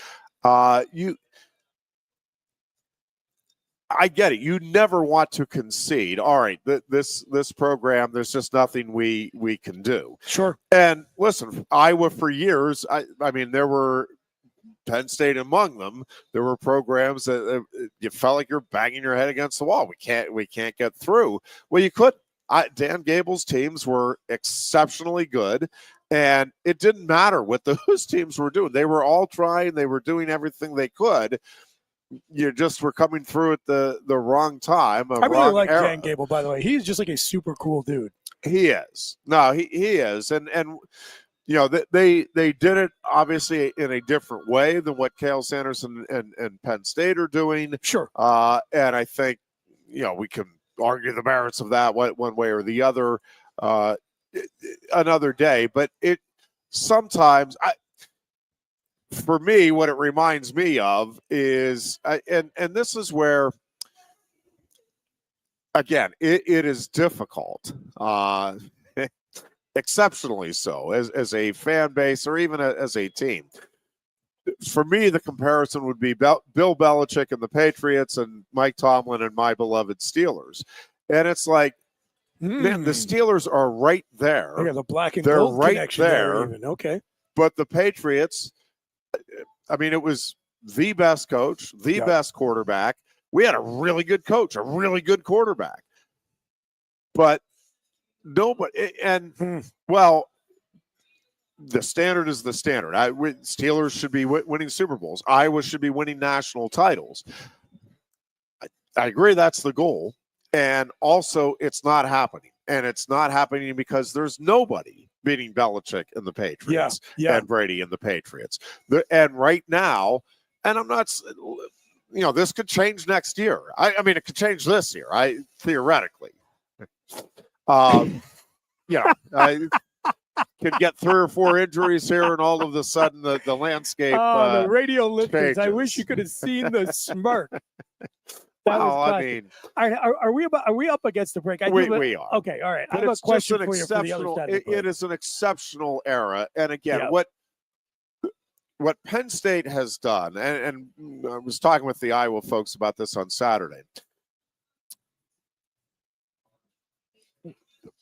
I get it. You never want to concede. All right, this program, there's just nothing we can do. Sure. And listen, Iowa for years, I mean, there were Penn State among them. There were programs that you felt like you're banging your head against the wall. We can't get through. Well, you couldn't. Dan Gable's teams were exceptionally good, and it didn't matter what those teams were doing. They were all trying. They were doing everything they could. You just were coming through at the wrong time. I really like Dan Gable, by the way. He's just like a super cool dude. He is. No, he is. And they did it obviously in a different way than what Cale Sanderson and Penn State are doing. Sure. And I think, we can argue the merits of that one way or the other another day. But it sometimes for me, what it reminds me of is, and this is where, again, it is difficult, exceptionally so, as a fan base or even as a team. For me, the comparison would be Bill Belichick and the Patriots and Mike Tomlin and my beloved Steelers. And it's like, man, the Steelers are right there. Yeah, the black and They're gold right connection there. Even. Okay. But the Patriots, I mean, it was the best coach, the best quarterback. We had a really good coach, a really good quarterback. But nobody, well, the standard is the standard. Steelers should be winning Super Bowls. Iowa should be winning national titles. I agree that's the goal. And also, it's not happening. And it's not happening because there's nobody beating Belichick and the Patriots and Brady and the Patriots. And right now, and I'm not, this could change next year. I mean, it could change this year, theoretically. I could get 3 or 4 injuries here, and all of a sudden the landscape. The radio listeners, I changes. wish you could have seen the smirk. Well, I mean, are we up against the break? We are. Okay, all right. I but have a it's question just an for you for the other side. it is an exceptional era, and again, what Penn State has done, and I was talking with the Iowa folks about this on Saturday.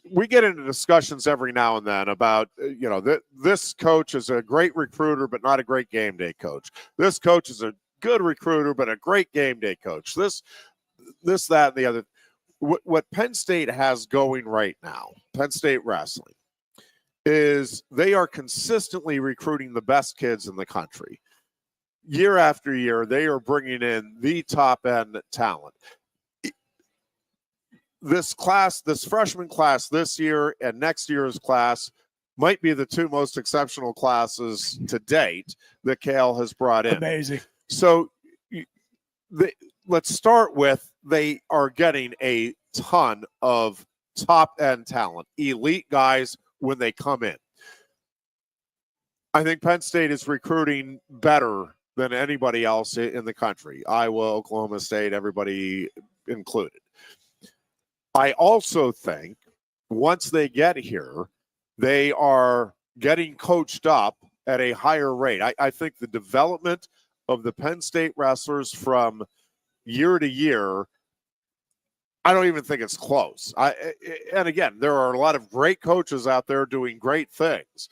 We get into discussions every now and then about, this coach is a great recruiter, but not a great game day coach. This coach is a good recruiter, but a great game day coach. This, that, and the other. What Penn State has going right now, Penn State Wrestling, is they are consistently recruiting the best kids in the country. Year after year, they are bringing in the top-end talent. This freshman class this year and next year's class might be the 2 most exceptional classes to date that Cale has brought in. Amazing. So let's start with, they are getting a ton of top-end talent, elite guys when they come in. I think Penn State is recruiting better than anybody else in the country. Iowa, Oklahoma State, everybody included. I also think once they get here, they are getting coached up at a higher rate. I think the development of the Penn State wrestlers from, year to year, I don't even think it's close. And again, there are a lot of great coaches out there doing great things.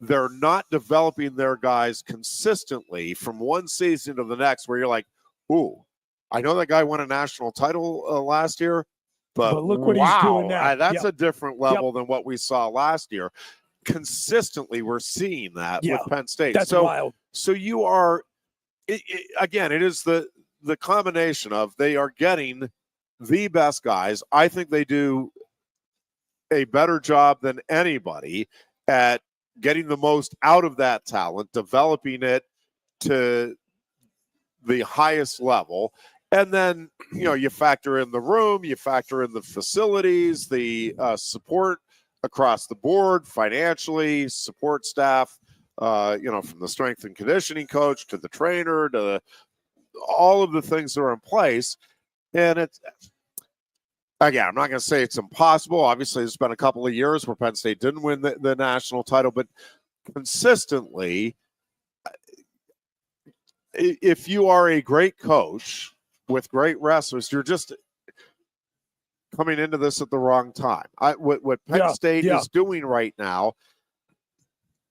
They're not developing their guys consistently from one season to the next where you're like, ooh, I know that guy won a national title last year, but look what he's doing now. That's a different level than what we saw last year. Consistently, we're seeing that with Penn State. That's wild. So you are, again, it is the combination of they are getting the best guys. I think they do a better job than anybody at getting the most out of that talent, developing it to the highest level. And then, you factor in the room, you factor in the facilities, the support across the board, financially, support staff, from the strength and conditioning coach to the trainer to all of the things that are in place. And it's, again, I'm not going to say it's impossible. Obviously, there's been a couple of years where Penn State didn't win the national title, but consistently, if you are a great coach with great wrestlers, you're just coming into this at the wrong time. What Penn State is doing right now,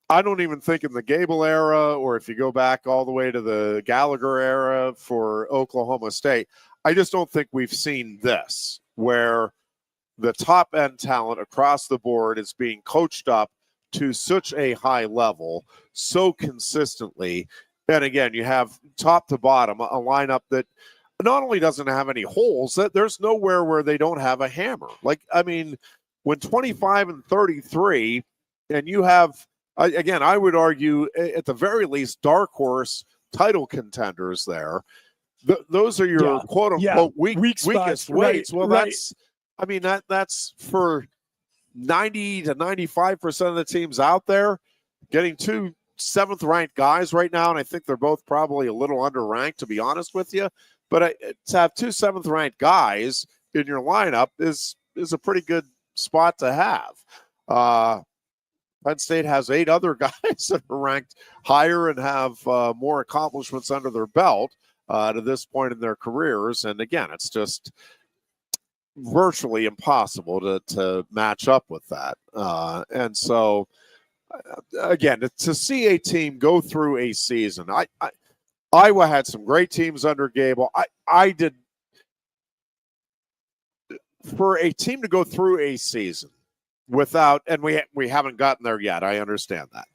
I don't even think in the Gable era, or if you go back all the way to the Gallagher era for Oklahoma State, I just don't think we've seen this, where the top end talent across the board is being coached up to such a high level so consistently. And again, you have top to bottom a lineup that not only doesn't have any holes, that there's nowhere where they don't have a hammer. Like, I mean, when 25 and 33, and you have, again, I would argue at the very least dark horse title contenders there. Those are your quote unquote weakest weights. Well, that's, I mean, that's for 90 to 95% of the teams out there. Getting 2 7th-ranked guys right now, and I think they're both probably a little underranked, to be honest with you. But to have 2 7th-ranked guys in your lineup is a pretty good spot to have. Penn State has 8 other guys that are ranked higher and have more accomplishments under their belt to this point in their careers. And again, it's just virtually impossible to match up with that. And so, again, to see a team go through a season, Iowa had some great teams under Gable. I did, for a team to go through a season without, and we haven't gotten there yet, I understand that.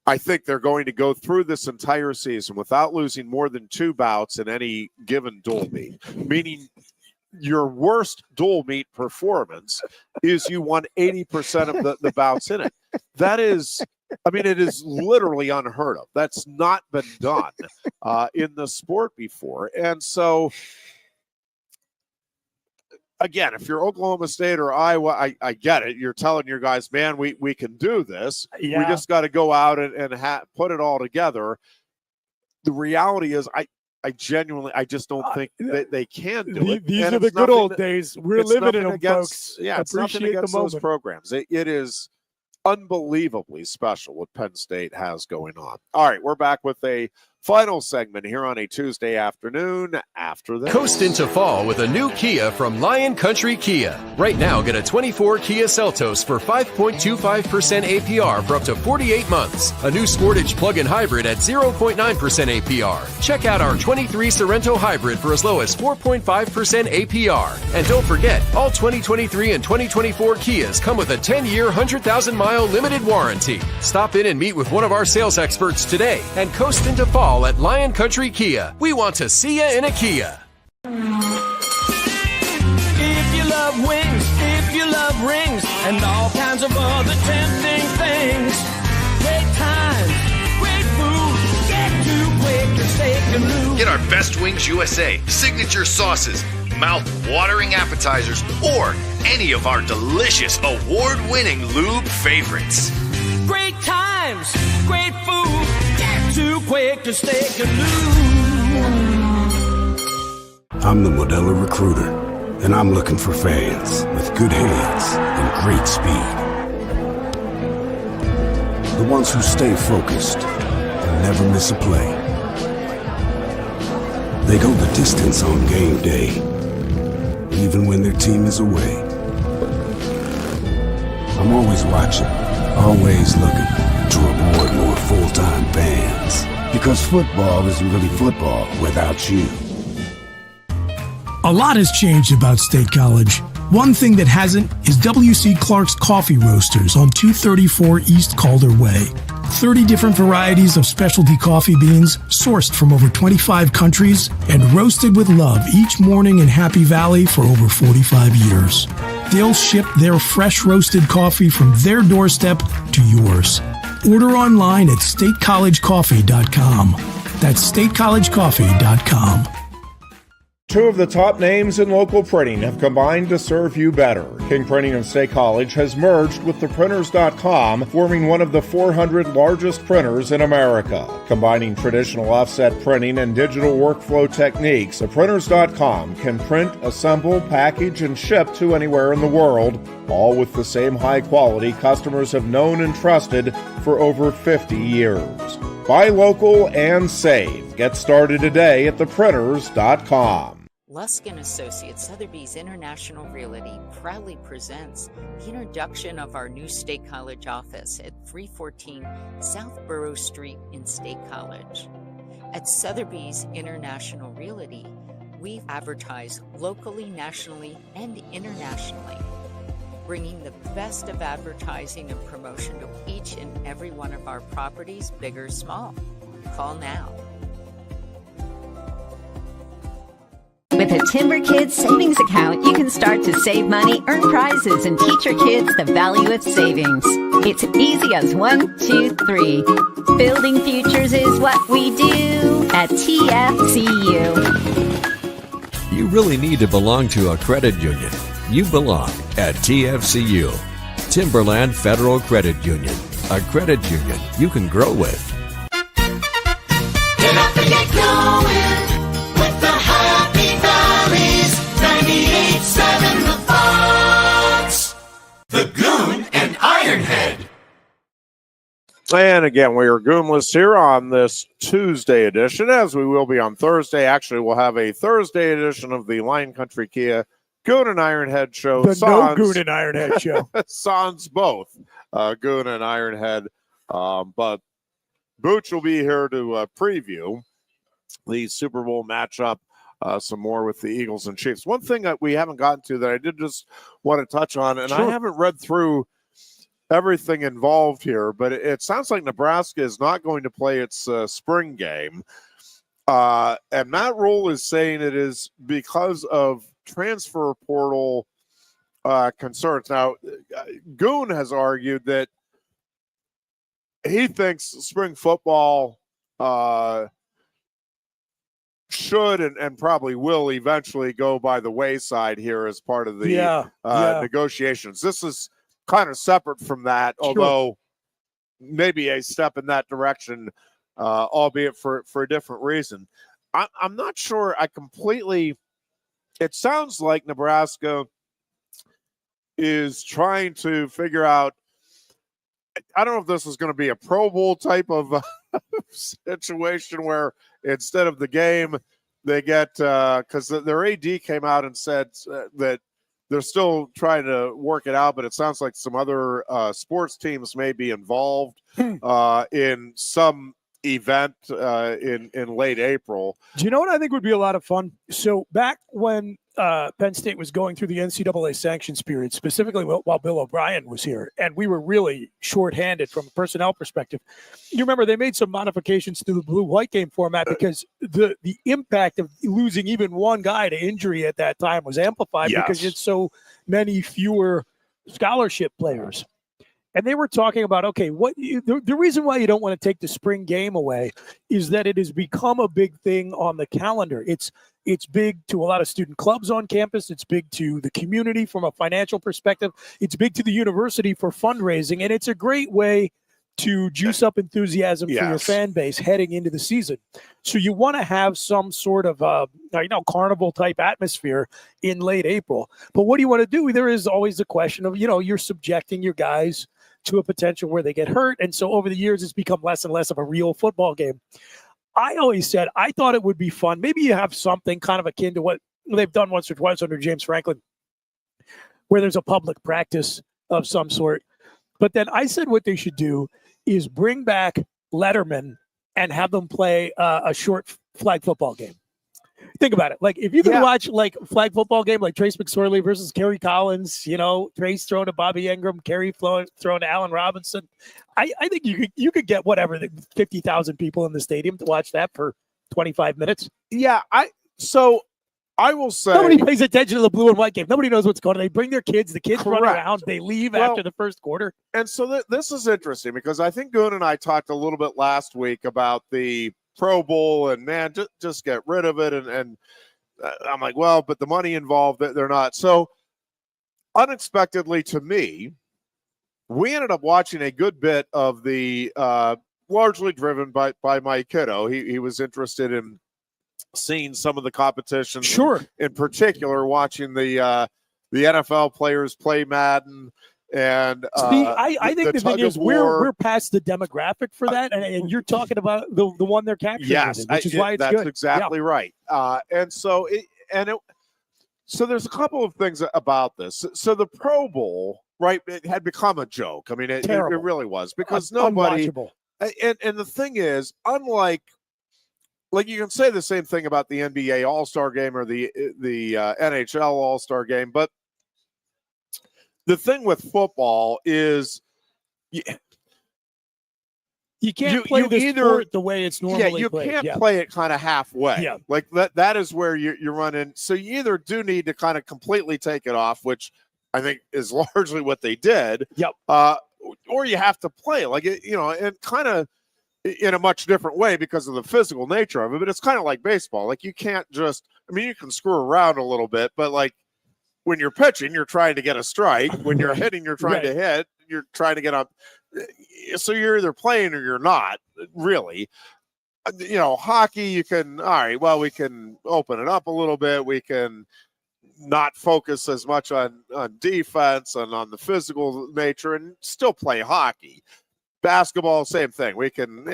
I think they're going to go through this entire season without losing more than 2 bouts in any given dual meet, meaning your worst dual meet performance is you won 80% of the bouts in it. That is, I mean, it is literally unheard of. That's not been done in the sport before. And so, again, if you're Oklahoma State or Iowa, I get it. You're telling your guys, man, we can do this. We just got to go out and put it all together. The reality is, I genuinely, I just don't think that they can do it. These are the good old days. We're living in them, folks. Yeah, it's nothing against those programs. It is unbelievably special what Penn State has going on. All right, we're back with a final segment here on a Tuesday afternoon after this. Coast into fall with a new Kia from Lion Country Kia. Right now, get a 24 Kia Seltos for 5.25% APR for up to 48 months. A new Sportage plug-in hybrid at 0.9% APR. Check out our 23 Sorrento hybrid for as low as 4.5% APR. And don't forget, all 2023 and 2024 Kias come with a 10-year, 100,000-mile limited warranty. Stop in and meet with one of our sales experts today and coast into fall at Lion Country Kia. We want to see you in a Kia. If you love wings, if you love rings, and all kinds of other tempting things, great times, great food, get to Quaker Steak Lube. Get our Best Wings USA, signature sauces, mouth-watering appetizers, or any of our delicious award-winning lube favorites. Great times, great food, get to Quaker Steak Lube. I'm the Modelo Recruiter, and I'm looking for fans with good hands and great speed. The ones who stay focused and never miss a play. They go the distance on game day, even when their team is away. I'm always watching, always looking to reward more full-time fans. Because football isn't really football without you. A lot has changed about State College. One thing that hasn't is W.C. Clark's Coffee Roasters on 234 East Calder Way. 30 different varieties of specialty coffee beans sourced from over 25 countries and roasted with love each morning in Happy Valley for over 45 years. They'll ship their fresh roasted coffee from their doorstep to yours. Order online at statecollegecoffee.com. That's statecollegecoffee.com. Two of the top names in local printing have combined to serve you better. King Printing of State College has merged with theprinters.com, forming one of the 400 largest printers in America. Combining traditional offset printing and digital workflow techniques, theprinters.com can print, assemble, package, and ship to anywhere in the world, all with the same high quality customers have known and trusted for over 50 years. Buy local and save. Get started today at theprinters.com. Lusk & Associates Sotheby's International Realty proudly presents the introduction of our new State College office at 314 South Borough Street in State College. At Sotheby's International Realty, we advertise locally, nationally, and internationally, bringing the best of advertising and promotion to each and every one of our properties, big or small. Call now. With a Timber Kids savings account, you can start to save money, earn prizes, and teach your kids the value of savings. It's easy as 1, 2, 3. Building futures is what we do at TFCU. You really need to belong to a credit union. You belong at TFCU. Timberland Federal Credit Union. A credit union you can grow with. Get up and get going with the Happy Valleys 98.7 The Fox. The Goon and Ironhead. And again, we are goonless here on this Tuesday edition, as we will be on Thursday. Actually, we'll have a Thursday edition of the Lion Country Kia Goon and Ironhead show. The no Goon and Ironhead show. Sans both Goon and Ironhead. But Booch will be here to preview the Super Bowl matchup some more with the Eagles and Chiefs. One thing that we haven't gotten to that I did just want to touch on, and I haven't read through everything involved here, but it sounds like Nebraska is not going to play its spring game. And Matt Rule is saying it is because of transfer portal concerns. Now, Goon has argued that he thinks spring football should and probably will eventually go by the wayside here as part of the negotiations. This is kind of separate from that, although maybe a step in that direction, albeit for a different reason. I'm not sure I completely. It sounds like Nebraska is trying to figure out. I don't know if this is going to be a Pro Bowl type of situation where instead of the game, they get because their AD came out and said that they're still trying to work it out, but it sounds like some other sports teams may be involved in some event in late April. Do you know what I think would be a lot of fun? So back when Penn State was going through the NCAA sanctions period, specifically while Bill O'Brien was here, and we were really shorthanded from a personnel perspective. You remember they made some modifications to the blue-white game format because the impact of losing even one guy to injury at that time was amplified because it's so many fewer scholarship players. And they were talking about, okay, the reason why you don't want to take the spring game away is that it has become a big thing on the calendar. It's big to a lot of student clubs on campus. It's big to the community from a financial perspective. It's big to the university for fundraising. And it's a great way to juice up enthusiasm for your fan base heading into the season. So you want to have some sort of, carnival type atmosphere in late April. But what do you want to do? There is always the question of, you're subjecting your guys to a potential where they get hurt. And so over the years, it's become less and less of a real football game. I always said I thought it would be fun. Maybe you have something kind of akin to what they've done once or twice under James Franklin, where there's a public practice of some sort. But then I said what they should do is bring back Letterman and have them play a short flag football game. Think about it. Like, if you could watch like flag football game, like Trace McSorley versus Kerry Collins, Trace throwing to Bobby Ingram, Kerry throwing to Allen Robinson. I think you could get 50,000 people in the stadium to watch that for 25 minutes. Yeah. I will say nobody pays attention to the blue and white game. Nobody knows what's going on. They bring their kids. The kids Correct. run around. They leave after the first quarter. And so this is interesting because I think Goon and I talked a little bit last week about the Pro Bowl and man, just get rid of it. And I'm like, well, but the money involved, they're not. So unexpectedly to me, we ended up watching a good bit of the largely driven by my kiddo. He was interested in seeing some of the competition. Sure. In particular, watching the NFL players play Madden. And I think the thing is we're past the demographic for that, and you're talking about the one they're capturing. Yes, which is why it's that's good. Exactly right. So there's a couple of things about this. So the Pro Bowl, right, it had become a joke. I mean, it really was because nobody. And the thing is, unlike. Like you can say the same thing about the NBA All-Star Game or the NHL All-Star Game, but the thing with football is you can't play the sport the way it's normally played. You can't play it kind of halfway. Yeah. Like that is where you're running. So you either do need to kind of completely take it off, which I think is largely what they did. Yep. Or you have to play like it, and kind of in a much different way because of the physical nature of it. But it's kind of like baseball. Like you can't just, you can screw around a little bit, but like when you're pitching, you're trying to get a strike. When you're hitting, you're trying to hit. You're trying to get up. So you're either playing or you're not, really. Hockey, you can, all right, well, we can open it up a little bit. We can not focus as much on defense and on the physical nature and still play hockey. Basketball, same thing. We can,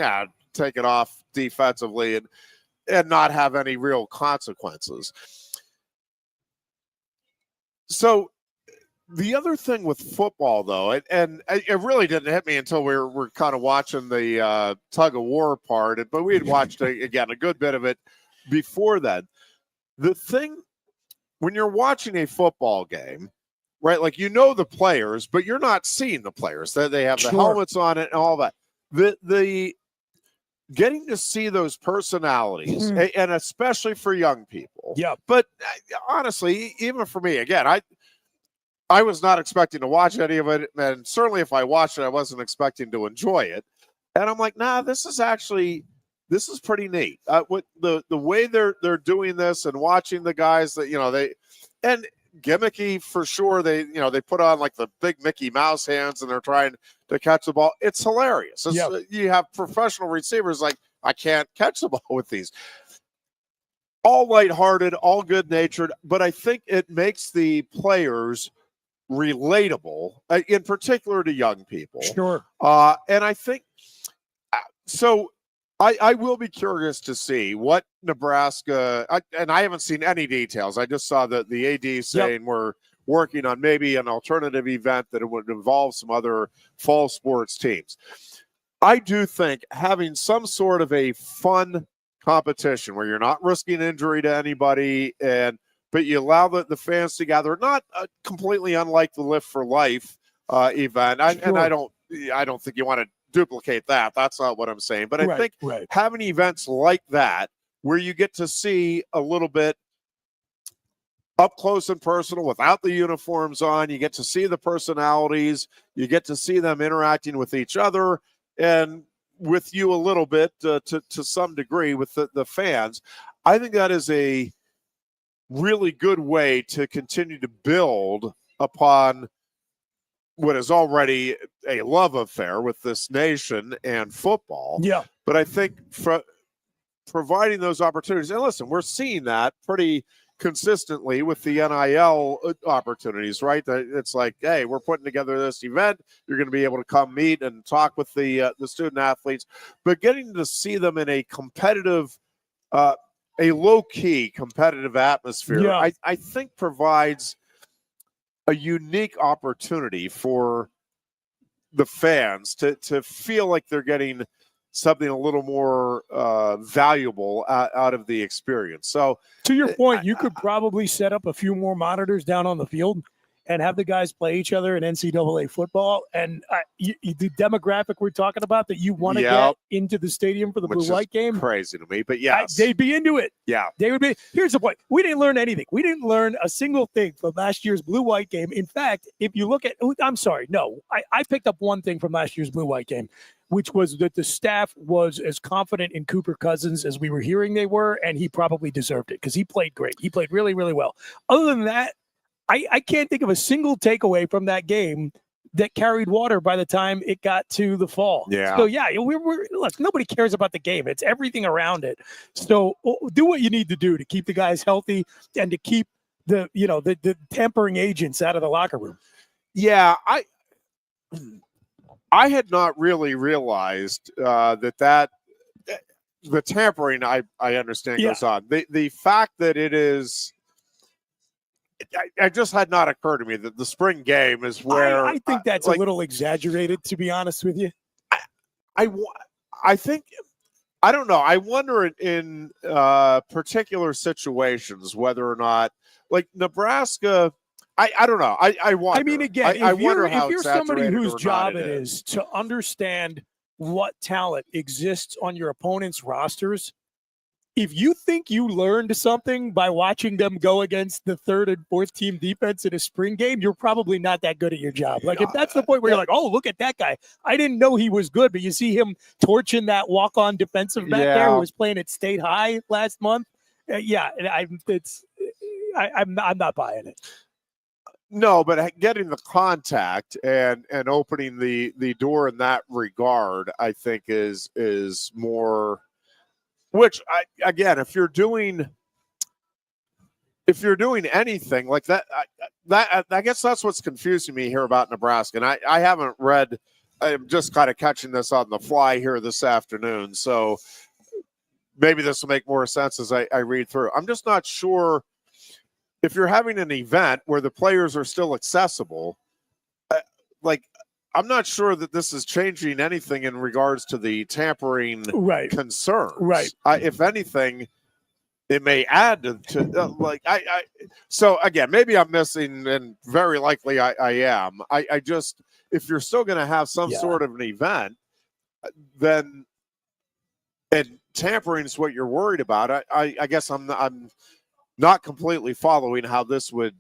take it off defensively and not have any real consequences. So the other thing with football, though, and it really didn't hit me until we were kind of watching the tug of war part, but we had watched, again, a good bit of it before that. The thing, when you're watching a football game, right, like the players, but you're not seeing the players. They have the helmets on it and all that. The getting to see those personalities, and especially for young people. Yeah. But honestly, even for me, again, I was not expecting to watch any of it, and certainly if I watched it, I wasn't expecting to enjoy it. And I'm like, nah, this is pretty neat. What the way they're doing this and watching the guys that and gimmicky for sure. They put on like the big Mickey Mouse hands and they're trying to catch the ball. It's hilarious. You have professional receivers like, I can't catch the ball with these. All lighthearted, all good natured, but I think it makes the players relatable, in particular to young people. Sure. And I think so. I will be curious to see what Nebraska, and I haven't seen any details. I just saw that the AD saying we're working on maybe an alternative event that it would involve some other fall sports teams. I do think having some sort of a fun competition where you're not risking injury to anybody, but you allow the fans to gather, not completely unlike the Lift for Life event. And I don't think you want to duplicate that. That's not what I'm saying. But I think having events like that where you get to see a little bit up close and personal without the uniforms on, you get to see the personalities, you get to see them interacting with each other and with you a little bit to some degree with the fans. I think that is a really good way to continue to build upon what is already a love affair with this nation and football. Yeah. But I think providing those opportunities, and listen, we're seeing that pretty consistently with the NIL opportunities, right? It's like, hey, we're putting together this event. You're going to be able to come meet and talk with the student athletes, but getting to see them in a competitive, a low-key competitive atmosphere, I think provides a unique opportunity for the fans to feel like they're getting something a little more valuable out of the experience. So to your point, you could probably set up a few more monitors down on the field and have the guys play each other in NCAA football. And the demographic we're talking about that you want to get into the stadium for the blue-white game. Crazy to me, but yes. They'd be into it. Yeah. They would be. Here's the point. We didn't learn anything. We didn't learn a single thing from last year's blue-white game. In fact, if you look at – I'm sorry, no. I picked up one thing from last year's blue-white game, which was that the staff was as confident in Cooper Cousins as we were hearing they were, and he probably deserved it because he played great. He played really, really well. Other than that, I can't think of a single takeaway from that game that carried water by the time it got to the fall. Yeah. So, look, nobody cares about the game. It's everything around it. So do what you need to do to keep the guys healthy and to keep the tampering agents out of the locker room. Yeah, I had not really realized that the tampering I understand goes on. The fact that it is, I just had not occurred to me that the spring game is where I think that's a little exaggerated, to be honest with you. I think, I don't know. I wonder in particular situations whether or not, like Nebraska. I don't know. I wonder. I mean, again, I wonder if how you're somebody exaggerated whose or job not it is to understand what talent exists on your opponent's rosters, if you think you learned something by watching them go against the third and fourth team defense in a spring game, you're probably not that good at your job. Like, if that's the point where you're like, oh, look at that guy. I didn't know he was good, but you see him torching that walk-on defensive back there who was playing at State High last month. I'm not buying it. No, but getting the contact and opening the door in that regard, I think is more. Which again, if you're doing anything like that, I guess that's what's confusing me here about Nebraska. And I haven't read. I'm just kind of catching this on the fly here this afternoon, so maybe this will make more sense as I read through. I'm just not sure. If you're having an event where the players are still accessible, I'm not sure that this is changing anything in regards to the tampering concerns. Right. If anything, it may add to So again, maybe I'm missing, and very likely I am. I just, if you're still going to have some sort of an event, then and tampering is what you're worried about. I guess I'm not completely following how this would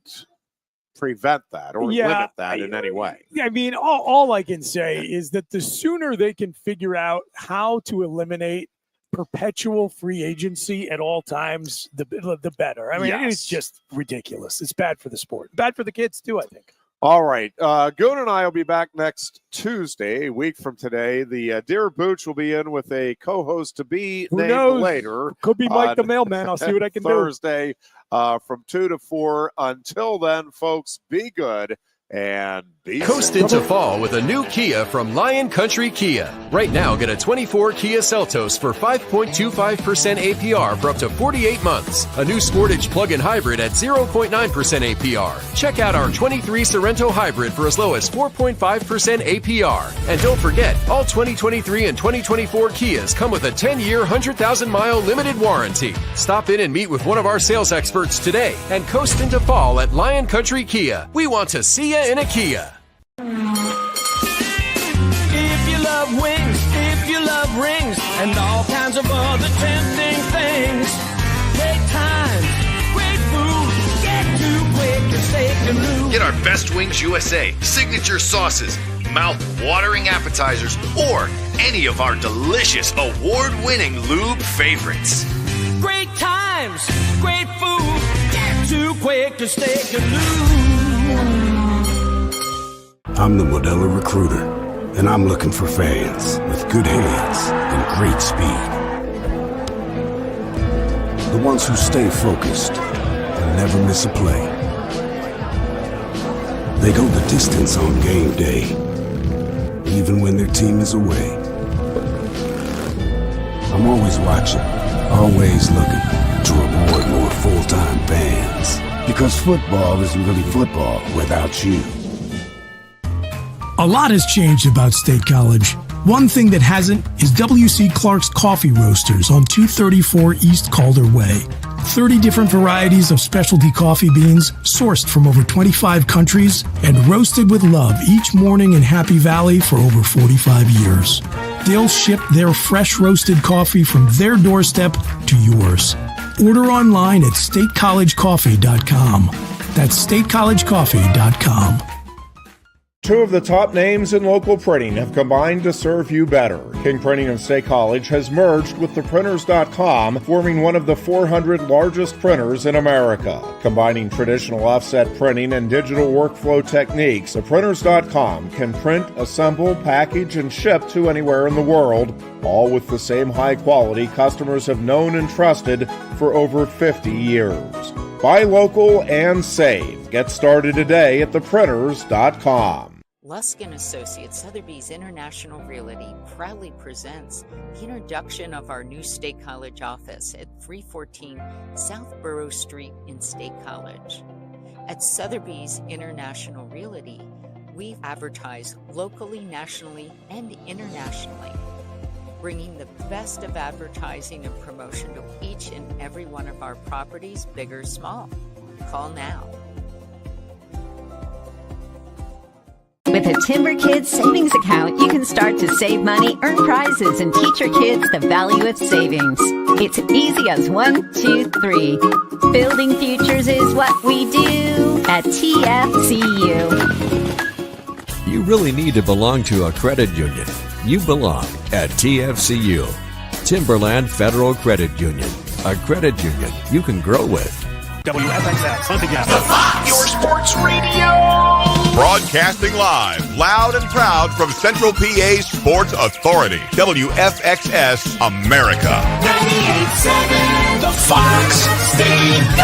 prevent that or limit that in any way. I mean, all I can say is that the sooner they can figure out how to eliminate perpetual free agency at all times, the better. I mean, it's just ridiculous. It's bad for the sport. Bad for the kids, too, I think. All right. Goon and I will be back next Tuesday, a week from today. The Dear Booch will be in with a co-host to be named later. Could be Mike the mailman. I'll see what I can Thursday, from 2 to 4. Until then, folks, be good and be Coast safe. into fall with a new Kia from Lion Country Kia. Right now, get a 24 Kia Seltos for 5.25% APR for up to 48 months. A new Sportage plug-in hybrid at 0.9% APR. Check out our 23 Sorrento hybrid for as low as 4.5% APR. And don't forget, all 2023 and 2024 Kias come with a 10-year, 100,000-mile limited warranty. Stop in and meet with one of our sales experts today and coast into fall at Lion Country Kia. We want to see you in a Kia. If you love wings, if you love rings, and all kinds of other tempting things, great times, great food, get to Quaker Steak Lube. Get our Best Wings USA, signature sauces, mouth-watering appetizers, or any of our delicious award-winning lube favorites. Great times, great food, get to Quaker Steak Lube. I'm the Modelo Recruiter, and I'm looking for fans with good hands and great speed. The ones who stay focused and never miss a play. They go the distance on game day, even when their team is away. I'm always watching, always looking to reward more full-time fans. Because football isn't really football without you. A lot has changed about State College. One thing that hasn't is W.C. Clark's Coffee Roasters on 234 East Calder Way. 30 different varieties of specialty coffee beans sourced from over 25 countries and roasted with love each morning in Happy Valley for over 45 years. They'll ship their fresh roasted coffee from their doorstep to yours. Order online at statecollegecoffee.com. That's statecollegecoffee.com. Two of the top names in local printing have combined to serve you better. King Printing of State College has merged with theprinters.com, forming one of the 400 largest printers in America. Combining traditional offset printing and digital workflow techniques, theprinters.com can print, assemble, package, and ship to anywhere in the world, all with the same high quality customers have known and trusted for over 50 years. Buy local and save. Get started today at theprinters.com. Lusk & Associates Sotheby's International Realty proudly presents the introduction of our new State College office at 314 South Borough Street in State College. At Sotheby's International Realty, we advertise locally, nationally, and internationally, bringing the best of advertising and promotion to each and every one of our properties, big or small. Call now. With a Timber Kids savings account, you can start to save money, earn prizes, and teach your kids the value of savings. It's easy as 1, 2, 3. Building futures is what we do at TFCU. You really need to belong to a credit union. You belong at TFCU, Timberland Federal Credit Union, a credit union you can grow with. WFXS, once again. Your sports radio. Broadcasting live, loud and proud from Central PA's Sports Authority. WFXS America. 98.7 The Fox State